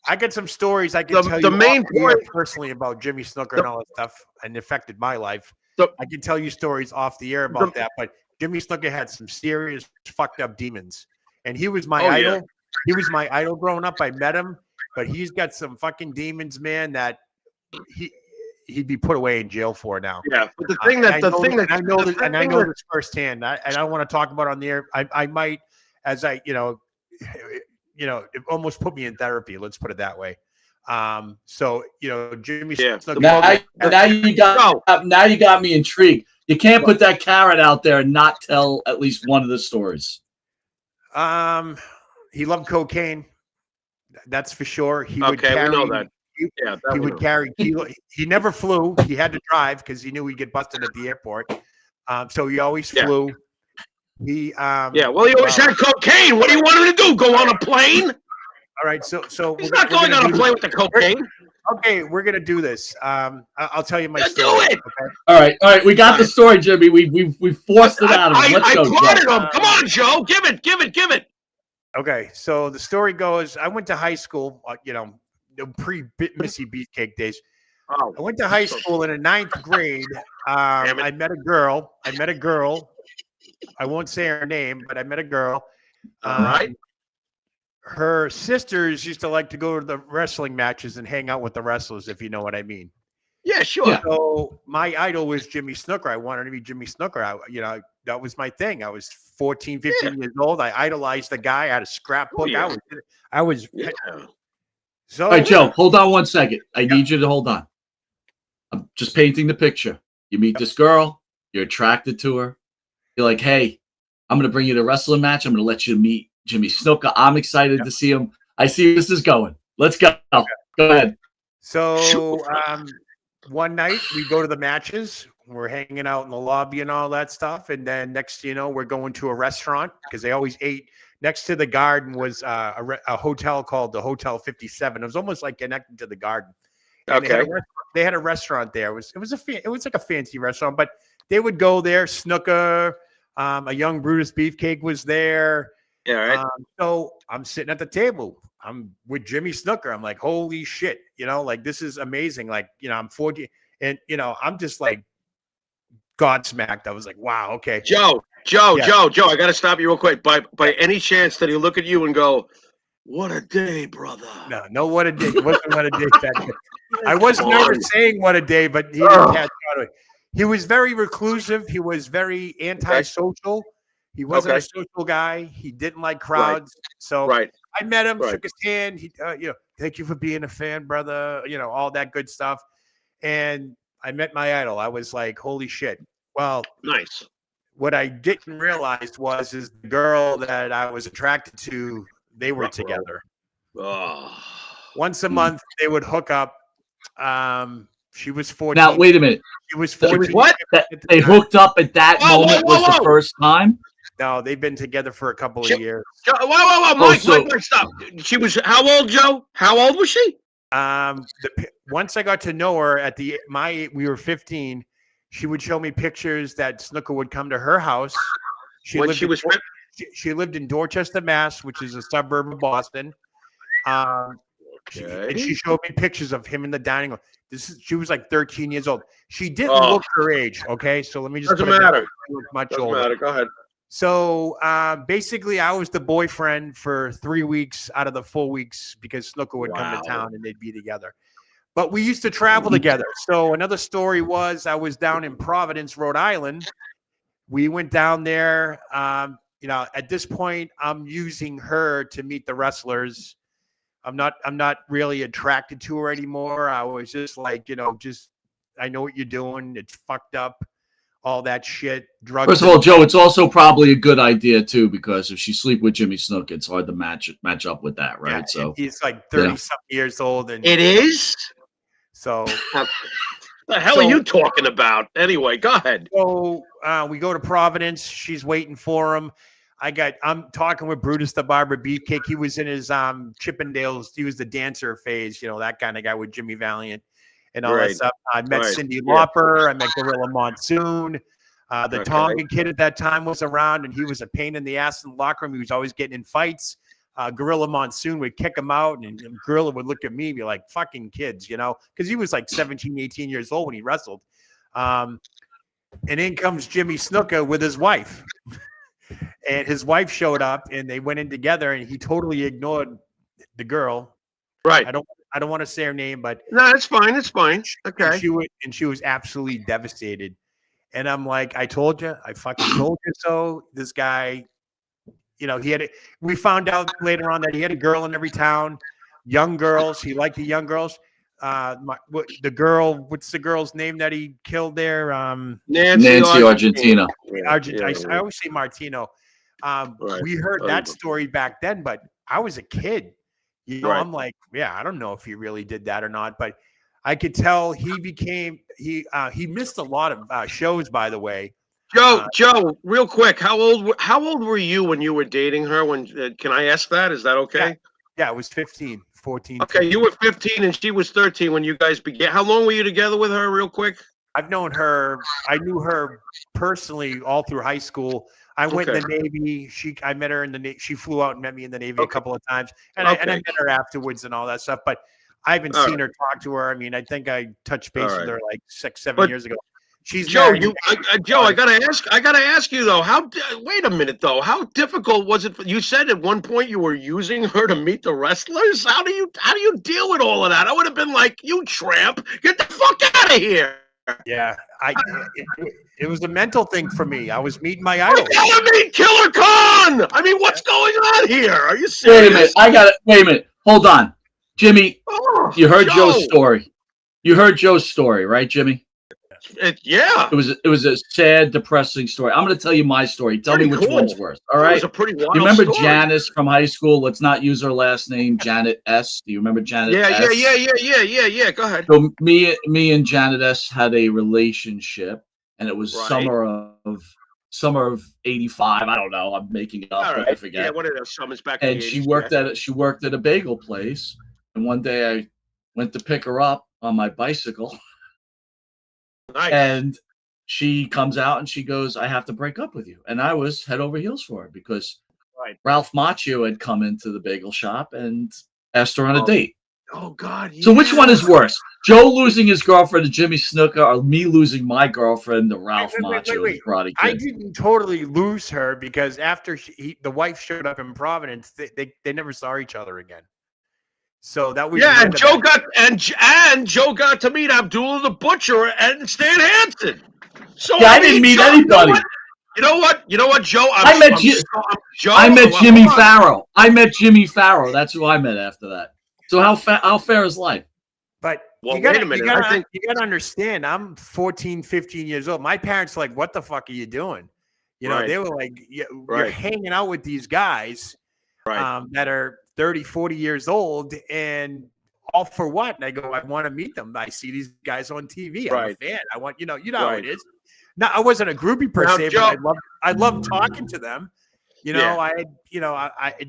I got some stories I can tell you. The main point personally about Jimmy Snuka and all that stuff, and affected my life. I can tell you stories off the air about that. But Jimmy Snuka had some serious fucked up demons, and he was my idol. Yeah. He was my idol growing up. I met him, but he's got some fucking demons, man. That he'd be put away in jail for now. Yeah, but I know this firsthand. I don't want to talk about it on the air. I might, as I it almost put me in therapy. Let's put it that way. So Jimmy. Yeah. Now you got me intrigued. You can't put that carrot out there and not tell at least one of the stories. He loved cocaine. That's for sure. We know that. He would carry. He never flew. He had to drive because he knew he'd get busted at the airport. So he always flew. He he always had cocaine. What do you want him to do? Go on a plane? All right, so he's not going on a plane with the cocaine. Okay, we're gonna do this. I'll tell you my story. Do it. Okay? All right. We got the story, Jimmy. We forced it out of him. Let's go, Joe. Him. Come on, Joe. Give it. Okay, so the story goes: I went to high school. Pre-Missy Beefcake days. I went to high school in the 9th grade. I met a girl. I won't say her name, but I met a girl. All right. Her sisters used to like to go to the wrestling matches and hang out with the wrestlers, if you know what I mean. Yeah, sure. So my idol was Jimmy Snuka. I wanted to be Jimmy Snuka. That was my thing. I was 14, 15 years old. I idolized the guy. I had a scrapbook. I was. So, all right, Joe, hold on one second. I need you to hold on. I'm just painting the picture. You meet this girl. You're attracted to her. You're like, hey, I'm going to bring you to a wrestling match. I'm going to let you meet Jimmy Snuka. I'm excited to see him. I see where this is going. Let's go. Go ahead. So one night we go to the matches. We're hanging out in the lobby and all that stuff. And then next, we're going to a restaurant because they always ate. Next to the Garden was a hotel called the Hotel 57. It was almost like connected to the Garden. And they had a restaurant there. It was like a fancy restaurant, but they would go there. Snuka, a young Brutus Beefcake was there. Yeah, right. So I'm sitting at the table. I'm with Jimmy Snuka. I'm like, holy shit, this is amazing. Like, I'm 40, and I'm just like godsmacked. I was like, wow, okay. Joe, I got to stop you real quick. By any chance did he look at you and go, "What a day, brother"? No, what a day. It wasn't what a day back then. I was never saying what a day, but he didn't catch on to it. He was very reclusive. He was very antisocial. He wasn't a social guy. He didn't like crowds. Right. So I met him, shook his hand. He, thank you for being a fan, brother. All that good stuff. And I met my idol. I was like, holy shit. Well, nice. What I didn't realize is the girl that I was attracted to, they were together. Oh. Once a month, they would hook up. She was 14. Now, wait a minute. She was 14. What? They hooked up at that moment was the first time? No, they've been together for a couple of years. Whoa. Mike, stop. She was how old, Joe? How old was she? Once I got to know her we were 15. She would show me pictures that Snuka would come to her house. She lived in Dorchester, Mass, which is a suburb of Boston. And she showed me pictures of him in the dining room. She was like 13 years old. She didn't look her age. Okay, so let me just. Doesn't matter. Doesn't matter. Go ahead. So basically, I was the boyfriend for 3 weeks out of the 4 weeks because Snuka would come to town and they'd be together. But we used to travel together. So another story was I was down in Providence, Rhode Island. We went down there. At this point, I'm using her to meet the wrestlers. I'm not really attracted to her anymore. I was just like, I know what you're doing. It's fucked up. All that shit. Drugs. First of all, Joe, it's also probably a good idea too, because if she sleep with Jimmy Snuka, it's hard to match up with that, right? Yeah, so he's like 30 something years old, and it is. So the hell are you talking about? Anyway, go ahead. So we go to Providence. She's waiting for him. I'm talking with Brutus the Barber Beefcake. He was in his Chippendales. He was the dancer phase, that kind of guy with Jimmy Valiant and all that stuff. I met Cyndi Lauper. I met Gorilla Monsoon. The Tongan kid at that time was around, and he was a pain in the ass in the locker room. He was always getting in fights. Gorilla Monsoon would kick him out, and Gorilla would look at me and be like, fucking kids, because he was like 17, 18 years old when he wrestled. And in comes Jimmy Snuka with his wife. And his wife showed up, and they went in together, and he totally ignored the girl. Right. I don't want to say her name, but no, it's fine. It's fine. Okay. And she was absolutely devastated. And I'm like, I told you, I fucking told you so. This guy, we found out later on that he had a girl in every town, young girls. He liked the young girls. What's the girl's name that he killed there? Nancy Argentina. I always say Martino. We heard that story back then, but I was a kid. I'm like, I don't know if he really did that or not, but I could tell he missed a lot of shows, by the way. Joe, real quick, how old were you when you were dating her? Can I ask that? Is that okay? Yeah, it was 15, 14. Okay, 15. You were 15 and she was 13 when you guys began. How long were you together with her, real quick? I knew her personally all through high school. I went in the Navy. I met her in the Navy. She flew out and met me in the Navy a couple of times, and I met her afterwards and all that stuff. But I haven't seen her, talk to her. I mean, I think I touched base with her like 7 years ago. She's Joe. I gotta ask you though. Wait a minute though. How difficult was it? You said at one point you were using her to meet the wrestlers. How do you deal with all of that? I would have been like, you tramp, get the fuck out of here. Yeah, it was a mental thing for me. I was meeting my idol. You gotta meet Killer Khan. I mean, what's going on here? Are you serious? Wait a minute. Hold on, Jimmy. You heard Joe's story. You heard Joe's story, right, Jimmy? Yeah. It was a sad, depressing story. I'm going to tell you my story. Tell me which one's worse. All right. It was a pretty wild You remember story. Janice from high school? Let's not use her last name, Janet S. Do you remember Janet S? Yeah. Go ahead. So me and Janet S had a relationship, and it was summer of '85. I don't know. I'm making it up. Right. I forget. Yeah, one of those summers back. And she worked at a bagel place, and one day I went to pick her up on my bicycle. Nice. And she comes out and she goes, I have to break up with you. And I was head over heels for her because Ralph Macchio had come into the bagel shop and asked her on a date. Oh, God. Yeah. So which one is worse? Joe losing his girlfriend to Jimmy Snuka, or me losing my girlfriend to Ralph Macchio? Karate Kid? I didn't totally lose her because after the wife showed up in Providence, they never saw each other again. So that was and Joe got to meet Abdullah the Butcher and Stan Hansen. So I didn't meet anybody. You know what, Joe? I met Jimmy Farrow. I met Jimmy Farrow. That's who I met after that. So how fair is life? But you got to understand, I'm 14, 15 years old. My parents were like, what the fuck are you doing? They were like, you're hanging out with these guys that are 30, 40 years old, and all for what? And I go, I want to meet them. I see these guys on TV. I'm a fan. I want, how it is. Now, I wasn't a groupie per se, Joe, but I love talking to them. It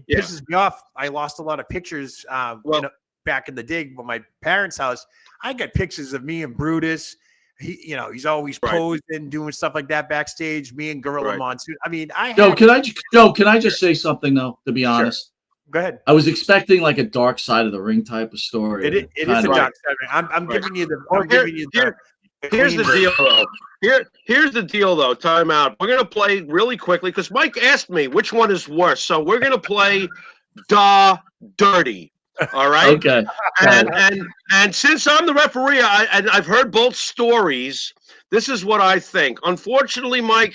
pisses me off. I lost a lot of pictures back in the day with my parents' house. I got pictures of me and Brutus. He's always posing, doing stuff like that backstage. Me and Gorilla Monsoon. I mean, can I just say something though? To be honest, go ahead. I was expecting like a Dark Side of the Ring type of story. It is a Dark Side of the Ring. I'm giving you the. Here's the deal, though. Here's the deal, though. Time out. We're gonna play really quickly because Mike asked me which one is worse. So we're gonna play Da Dirty. All right. Okay. And since I'm the referee, I've heard both stories. This is what I think. Unfortunately, Mike,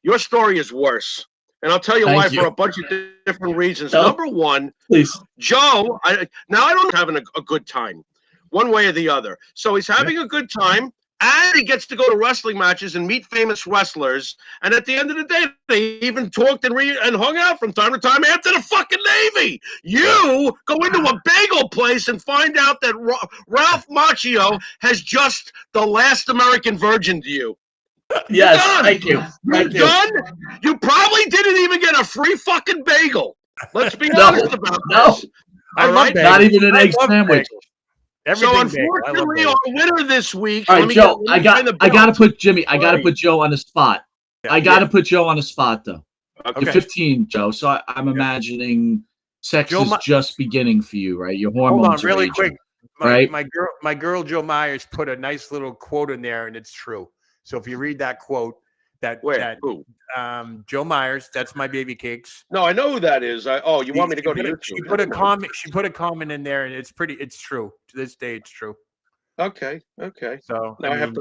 your story is worse. And I'll tell you why for a bunch of different reasons. No. Number one, please. Joe, I don't having a good time, one way or the other. So he's having a good time, and he gets to go to wrestling matches and meet famous wrestlers. And at the end of the day, they even talked and hung out from time to time after the fucking Navy. You go into a bagel place and find out that Ralph Macchio has just the last American virgin to you. Yes, thank you. You're done. You probably didn't even get a free fucking bagel. Let's be honest about this. Right? Not even an egg sandwich. So unfortunately, our winner this week. All right, Joe. I got to put Jimmy. I got to put Joe on the spot. I got to put Joe on the spot though. Okay. You're 15, Joe. So I'm imagining sex is just beginning for you, right? Your hormones. Hold on, really quick. Right. My girl Joe Myers put a nice little quote in there, and it's true. So if you read that quote, Joe Myers, that's my baby cakes. No, I know who that is. You want me to go to YouTube? She put a comment. She put a comment in there, and it's true. To this day, it's true. Okay. So I'm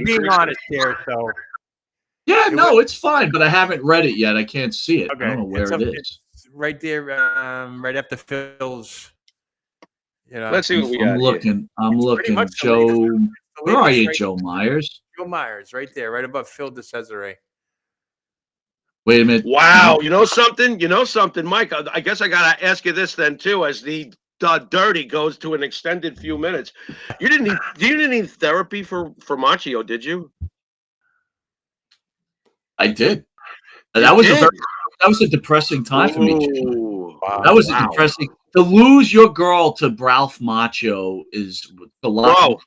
being honest here. So it's fine, but I haven't read it yet. I can't see it. Okay. I don't know where it is. It's right there, right after Phil's. Let's see what we got. I'm looking. Joe. Where are you, Joe Myers? Joe Myers, right there, right above Phil DeCesare. Wait a minute. Wow, you know something, Mike. I guess I gotta ask you this then too, as the dirty goes to an extended few minutes. You didn't need therapy for Macchio, did you? I did. That was a depressing time for me. Wow. That was a depressing. To lose your girl to Ralph Macchio is a lot. Bro.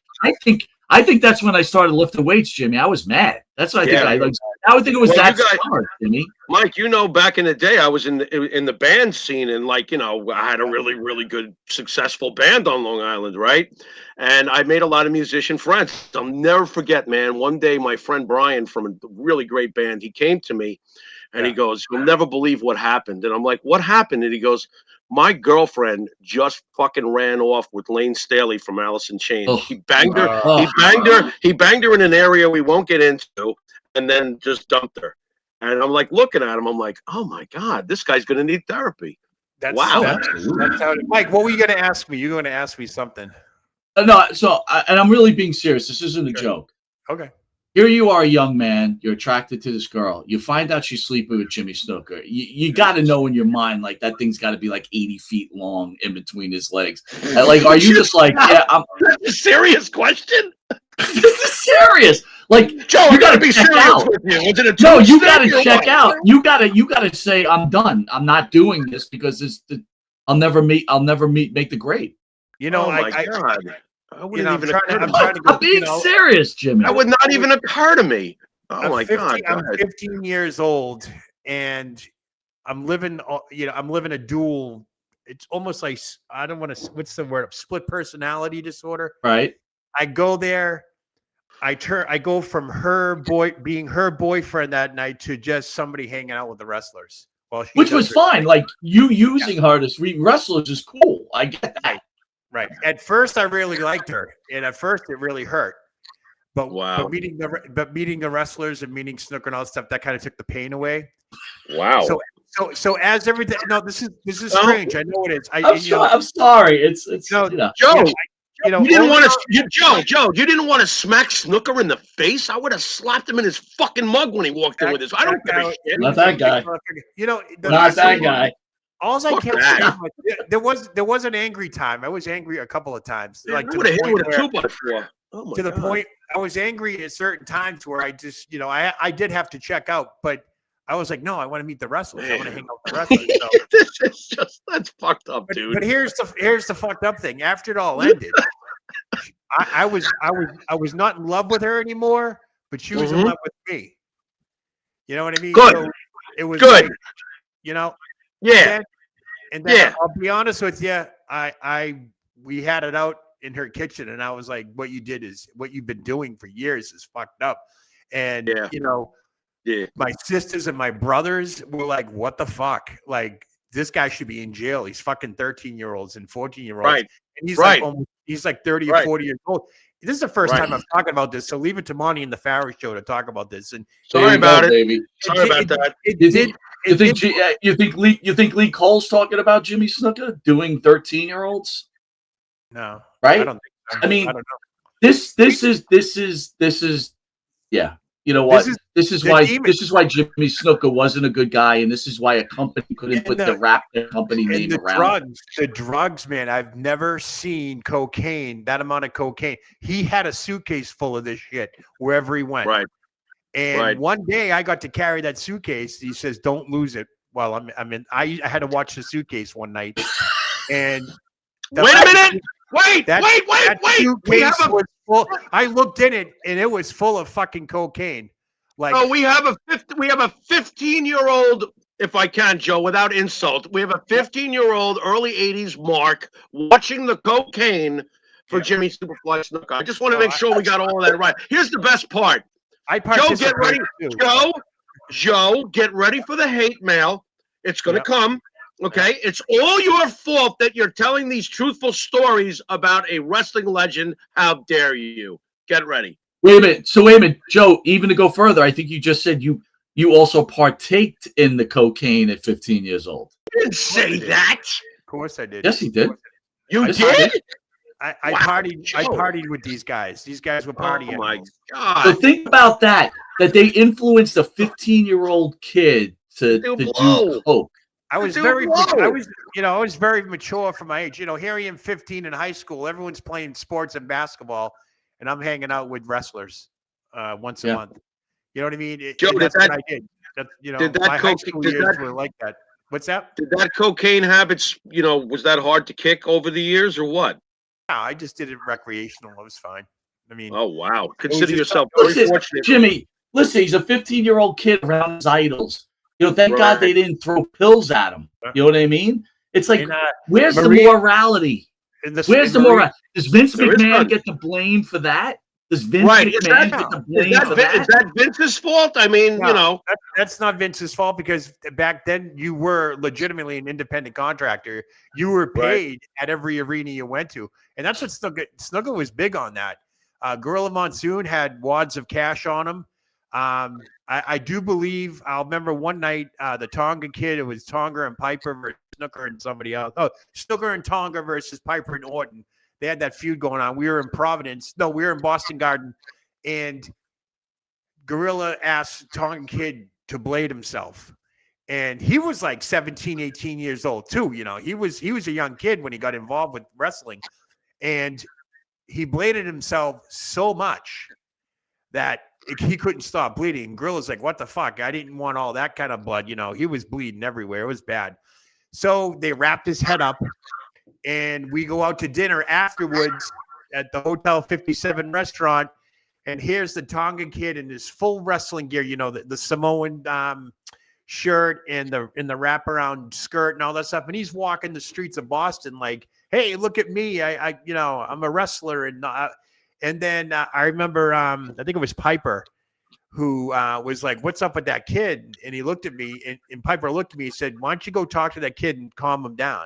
I think that's when I started lifting weights, Jimmy. I was mad. That's what I think. I would think it was smart, Jimmy. Mike, back in the day, I was in the band scene, and I had a really, really good, successful band on Long Island, right? And I made a lot of musician friends. I'll never forget, man. One day, my friend Brian from a really great band, he came to me, and he goes, "You'll never believe what happened." And I'm like, "What happened?" And he goes, "My girlfriend just fucking ran off with Lane Staley from Alice in Chains. He banged her. He banged her in an area we won't get into, and then just dumped her." And I'm like looking at him. I'm like, "Oh my God, this guy's gonna need therapy." That's how Mike, what were you gonna ask me? You're gonna ask me something. No, and I'm really being serious. This isn't a joke. Okay. Here you are, a young man. You're attracted to this girl. You find out she's sleeping with Jimmy Snuka. You got to know in your mind, that thing's got to be 80 feet long in between his legs. And, are you just I'm That's a serious question? This is serious. Joe, you got to be serious out. with you. Was it a no, you got to check out. You got to say, I'm done. I'm not doing this because I'll never make the grade. My God. I wouldn't even I'm being serious, Jimmy. That would not even occur to me. God. I'm 15 years old, and I'm living a dual. It's almost like, I don't want to, what's the word? Split personality disorder. Right. I go there. I go from being her boyfriend that night to just somebody hanging out with the wrestlers. Which was fine. You using her to read wrestlers is cool. I get that. Right. At first, I really liked her, and at first, it really hurt. But meeting the wrestlers and meeting Snuka and all that stuff, that kind of took the pain away. Wow. So as everything, no, this is strange. I know it is. I'm sorry. It's Joe. You didn't want to smack Snuka in the face. I would have slapped him in his fucking mug when he walked in with his. I don't give a shit. Not that guy. Not that guy. All I kept saying, there was an angry time. I was angry a couple of times. I would have hit him with a 2x4. To the point, I was angry at certain times where I just, I did have to check out, but I was like, no, I want to meet the wrestlers. I want to hang out with the wrestlers. So. That's fucked up, dude. But here's the fucked up thing. After it all ended, I was not in love with her anymore, but she was in love with me. You know what I mean? Good. So it was good. Yeah. And then I'll be honest with you, we had it out in her kitchen, and I was like, what you've been doing for years is fucked up. And my sisters and my brothers were like, what the fuck? This guy should be in jail. He's fucking 13-year-olds and 14-year-olds. Right. And he's like 30 or 40 years old. This is the first time I'm talking about this. So leave it to Monte and the Pharaoh show to talk about this. And sorry about it, baby. Sorry about that. You think Lee Cole's talking about Jimmy Snuka doing 13-year-olds? No, right? I don't think so. I mean, I don't know. This is yeah. You know what? This is why Jimmy Snuka wasn't a good guy, and this is why a company couldn't put the rap company name around. The drugs, man. I've never seen cocaine, that amount of cocaine. He had a suitcase full of this shit wherever he went. Right. And one day I got to carry that suitcase. He says, "Don't lose it." Well, I had to watch the suitcase one night, and wait a minute. Wait. Was full. I looked in it, and it was full of fucking cocaine. Like, we have a 15-year-old. If I can, Joe, without insult, we have a 15-year-old, early '80s Mark watching the cocaine for Jimmy Superfly Snuka. I just want to make sure we got all of that right. Here's the best part. Joe, get ready. Joe, get ready for the hate mail. It's going to come. Okay, it's all your fault that you're telling these truthful stories about a wrestling legend. How dare you? Get ready. Wait a minute, Joe. Even to go further, I think you just said you also partaked in the cocaine at 15 years old. I didn't say that. Of course, I did. Yes, he did. You did? I partied. Joe. I partied with these guys. These guys were partying. Oh my God! So think about that. That they influenced a 15-year-old kid to do coke. I was very mature for my age. You know, here I am 15 in high school. Everyone's playing sports and basketball, and I'm hanging out with wrestlers once a month. You know what I mean? Joe, that's what I did. My high school years were like that. What's that? Did that cocaine habits, was that hard to kick over the years or what? No, I just did it recreational. It was fine. I mean, oh, wow. Consider yourself very fortunate. Jimmy, listen, he's a 15-year-old kid around his idols. Thank God they didn't throw pills at him. You know what I mean? It's like, where's the morality? Where's the morality? Does Vince McMahon get the blame for that? Does Vince McMahon get the blame for that? Is that Vince's fault? I mean, that's not Vince's fault, because back then you were legitimately an independent contractor. You were paid at every arena you went to. And that's what Snuka was big on that. Gorilla Monsoon had wads of cash on him. I do believe, I'll remember one night, the Tonga kid, it was Tonga and Piper versus Snuka and somebody else. Oh, Snuka and Tonga versus Piper and Orton. They had that feud going on. We were in Providence. No, we were in Boston Garden. And Gorilla asked Tonga kid to blade himself. And he was like 17, 18 years old too. He was a young kid when he got involved with wrestling. And he bladed himself so much that he couldn't stop bleeding. Gorilla's like, what the fuck? I didn't want all that kind of blood. He was bleeding everywhere. It was bad. So they wrapped his head up, and we go out to dinner afterwards at the Hotel 57 restaurant. And here's the Tonga kid in his full wrestling gear, the Samoan shirt and the wraparound skirt and all that stuff. And he's walking the streets of Boston like, hey, look at me. I'm a wrestler. And then I remember, I think it was Piper who was like, what's up with that kid? And he looked at me, and Piper looked at me and said, why don't you go talk to that kid and calm him down?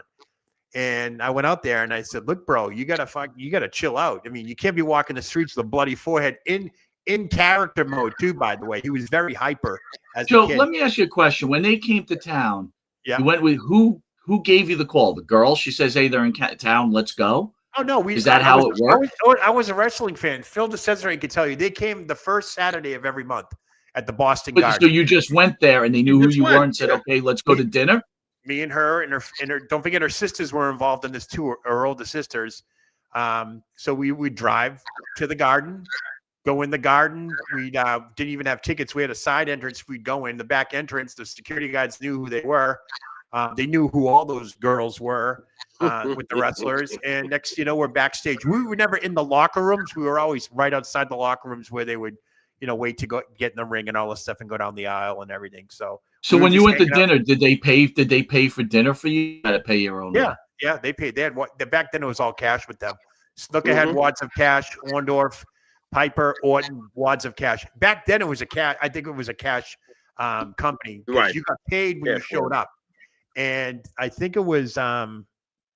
And I went out there and I said, look, bro, you gotta chill out. I mean, you can't be walking the streets with a bloody forehead in character mode too, by the way. He was very hyper as Joe, a kid. let me ask you a question. When they came to town, you went with who gave you the call? The girl? She says, hey, they're in town, let's go. Oh, no. Is that how it worked? I was a wrestling fan. Phil DeCesare can tell you. They came the first Saturday of every month at the Boston Garden. So you just went there and they knew who you were and said, okay, let's go to dinner? Me and her and her, don't forget her sisters were involved in this too, her older sisters. So we would drive to the garden, go in the garden. We didn't even have tickets. We had a side entrance. We'd go in the back entrance. The security guards knew who they were. They knew who all those girls were with the wrestlers. And next, we're backstage. We were never in the locker rooms. We were always right outside the locker rooms where they would, wait to go get in the ring and all this stuff and go down the aisle and everything. So when you went to dinner, did they pay for dinner for you? You had to pay your own. Yeah, they paid. They had back then it was all cash with them. Snuka had wads of cash. Orndorff, Piper, Orton, wads of cash. Back then it was a cash. I think it was a cash company. Right. You got paid when you showed up. And I think it was, I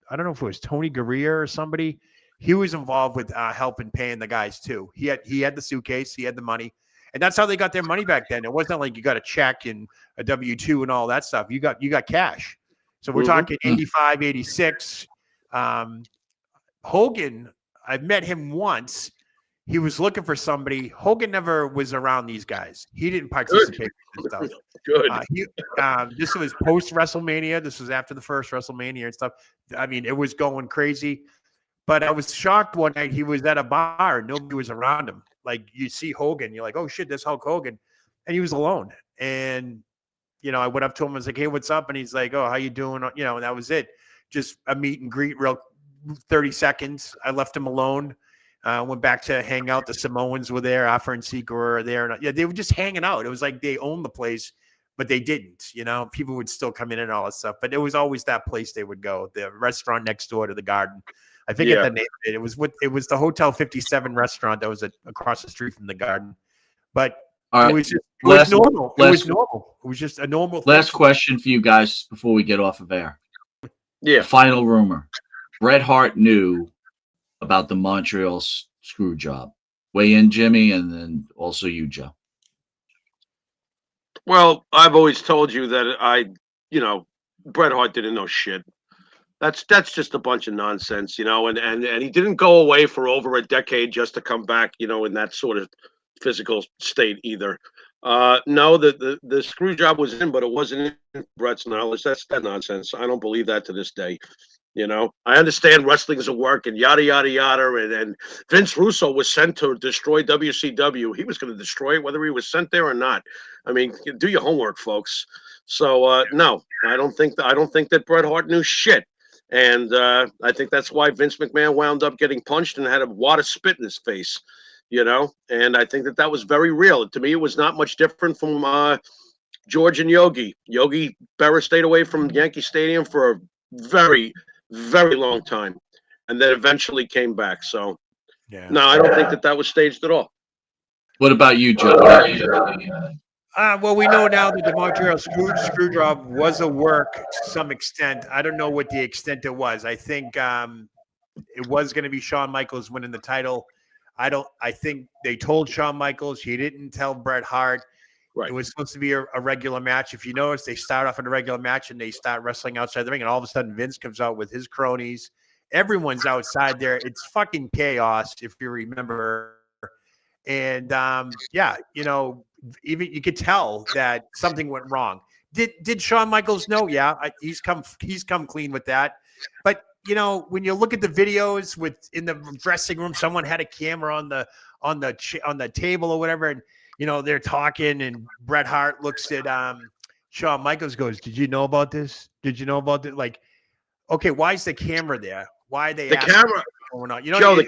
don't know if it was Tony Gurria or somebody. He was involved with helping paying the guys too. He had the suitcase, he had the money, and that's how they got their money back then. It wasn't like you got a check and a W-2 and all that stuff. You got cash. So we're talking 85, 86. Hogan, I've met him once. he was looking for somebody. Hogan never was around these guys. He didn't participate in this stuff. Good. This was post WrestleMania. This was after the first WrestleMania and stuff. I mean, it was going crazy. But I was shocked one night. He was at a bar. Nobody was around him. Like, you see Hogan. You're like, oh, shit, that's Hulk Hogan. And he was alone. And, I went up to him and was like, hey, what's up? And he's like, oh, how you doing? And that was it. Just a meet and greet, real 30 seconds. I left him alone. Went back to hang out. The Samoans were there. Afa and Sika were there. And, they were just hanging out. It was like they owned the place, but they didn't. People would still come in and all that stuff. But it was always that place they would go, the restaurant next door to the Garden. I think the name of it. It was the Hotel 57 restaurant that was across the street from the Garden. But it was normal. It was normal. It was just a normal thing. Last question for you guys before we get off of air. Yeah. Final rumor. Bret Hart knew about the Montreal Screwjob. Weigh in, Jimmy, and then also you, Joe. Well, I've always told you that Bret Hart didn't know shit. That's just a bunch of nonsense, and he didn't go away for over a decade just to come back, in that sort of physical state either. No, the screw job was in, but it wasn't in Bret's knowledge. That's that nonsense. I don't believe that to this day. I understand wrestling is a work and yada, yada, yada. And Vince Russo was sent to destroy WCW. He was going to destroy it, whether he was sent there or not. I mean, do your homework, folks. So, no, I don't think that Bret Hart knew shit. And I think that's why Vince McMahon wound up getting punched and had a wad of spit in his face, And I think that was very real. To me, it was not much different from George and Yogi. Yogi Berra stayed away from Yankee Stadium for a very, very long time, and then eventually came back. So, no, I don't think that was staged at all. What about you, Joe? Well, we know now that the Montreal Screwjob was a work to some extent. I don't know what the extent it was. I think it was going to be Shawn Michaels winning the title. I think they told Shawn Michaels. He didn't tell Bret Hart. Right. It was supposed to be a regular match. If you notice, they start off in a regular match and they start wrestling outside the ring, and all of a sudden Vince comes out with his cronies. Everyone's outside there. It's fucking chaos, if you remember. And even you could tell that something went wrong. Did Shawn Michaels know? Yeah, he's come clean with that. But when you look at the videos in the dressing room, someone had a camera on the table or whatever, and they're talking, and Bret Hart looks at Shawn Michaels, goes, "Did you know about this? Did you know about it?" Like, okay, why is the camera there? Why are they the camera going on? Joe, the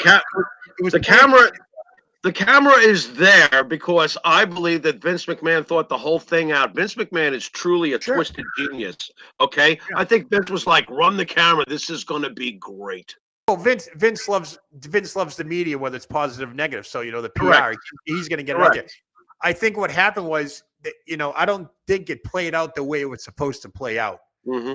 camera is there because I believe that Vince McMahon thought the whole thing out. Vince McMahon is truly a twisted genius. Okay, I think Vince was like, "Run the camera. This is going to be great." Well, Vince loves the media, whether it's positive or negative. So the PR, he's going to get it out there. I think what happened was that, I don't think it played out the way it was supposed to play out. Mm-hmm.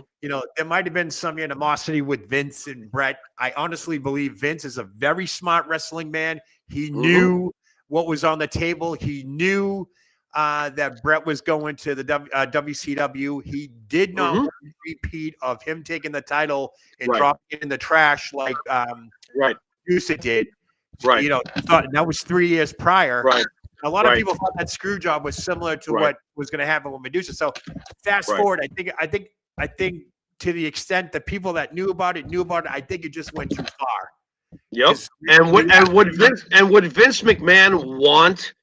There might have been some animosity with Vince and Bret. I honestly believe Vince is a very smart wrestling man. He knew what was on the table. He knew that Bret was going to the WCW. He did not want a repeat of him taking the title and dropping it in the trash like Medusa did. Right. That was 3 years prior. Right. A lot of people thought that screw job was similar to what was going to happen with Medusa. So fast forward, I think to the extent that people that knew about it, I think it just went too far. Yep. And would Vince McMahon want,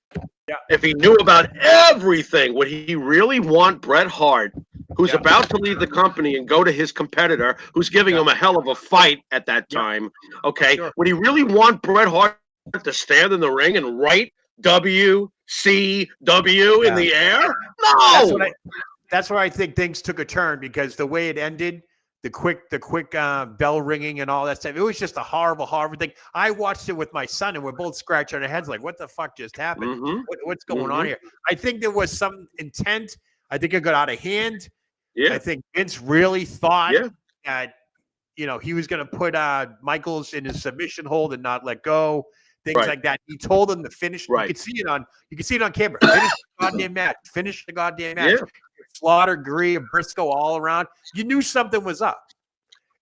if he knew about everything, would he really want Bret Hart, who's about to leave the company and go to his competitor, who's giving him a hell of a fight at that time? Okay. Sure. Would he really want Bret Hart to stand in the ring and write WCW in the air? No. That's where I think things took a turn, because the way it ended, the quick bell ringing and all that stuff, it was just a horrible thing. I watched it with my son, and we're both scratching our heads like, what the fuck just happened? What's going on here? I think there was some intent. I think it got out of hand. Yeah. I think Vince really thought that, he was going to put Michaels in his submission hold and not let go. Things like that. He told him to finish. You could see it on camera. Finish the goddamn match. Finish the goddamn match. Yeah. Slaughter, Gray, Briscoe all around. You knew something was up.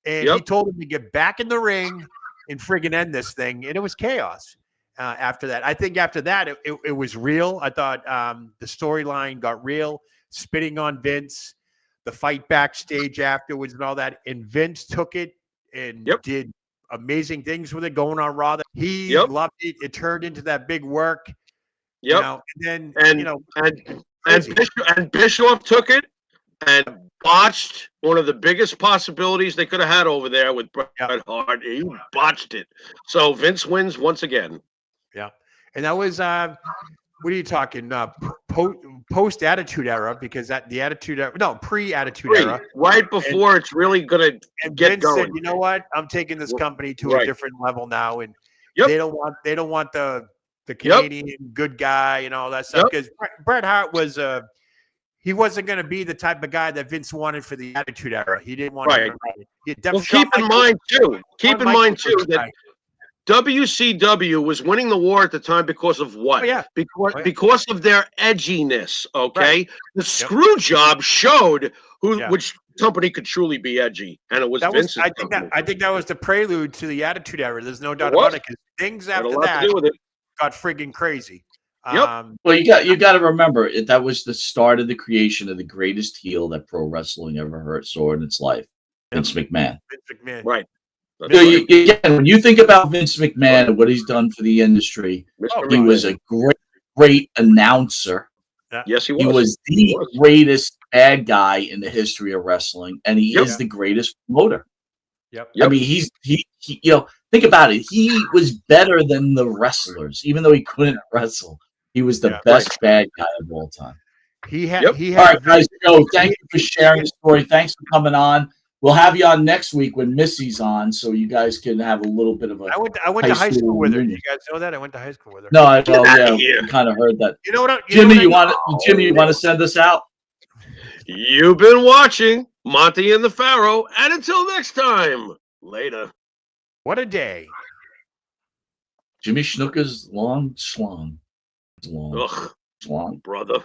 And he told him to get back in the ring and friggin' end this thing. And it was chaos. after that. I think after that, it was real. I thought the storyline got real, spitting on Vince, the fight backstage afterwards and all that. And Vince took it and did amazing things with it going on Raw. He loved it. It turned into that big work. You know, and then, and Bischoff took it and botched one of the biggest possibilities they could have had over there with Bret Hart. He botched it. So Vince wins once again. Yeah. And that was, what are you talking? Post Attitude Era, because pre-Attitude Era. Right before it's really going to get Vince going. said, you know what? I'm taking this company to a different level now. And they don't want the Canadian good guy and all that stuff. Because Bret Hart was he wasn't going to be the type of guy that Vince wanted for the Attitude Era. He didn't want him to Well, keep in mind too that WCW was winning the war at the time because of what? Because of their edginess. Okay, the Screwjob showed which company could truly be edgy, and it was Vince's company. I think that was the prelude to the Attitude Era. There's no doubt about it. Because things after that got friggin' crazy. Well, you got to remember that was the start of the creation of the greatest heel that pro wrestling ever saw in its life, Vince McMahon. Right. Again, when you think about Vince McMahon and what he's done for the industry, he was a great announcer. Yes, he was. He was the greatest bad guy in the history of wrestling, and he is the greatest promoter. I mean, he think about it. He was better than the wrestlers, even though he couldn't wrestle. He was the best bad guy of all time. He had. All right, guys. Thank you for sharing the story. Thanks for coming on. We'll have you on next week when Missy's on, so you guys can have a little bit of a. I went to high school with her. You guys know that? I went to high school with her. No, I kind of heard that. You know what? Jimmy, you want to send us out? You've been watching Monte and the Pharaoh, and until next time, later. What a day. Jimmy Snuka's long schlong. Ugh, Schlong. brother.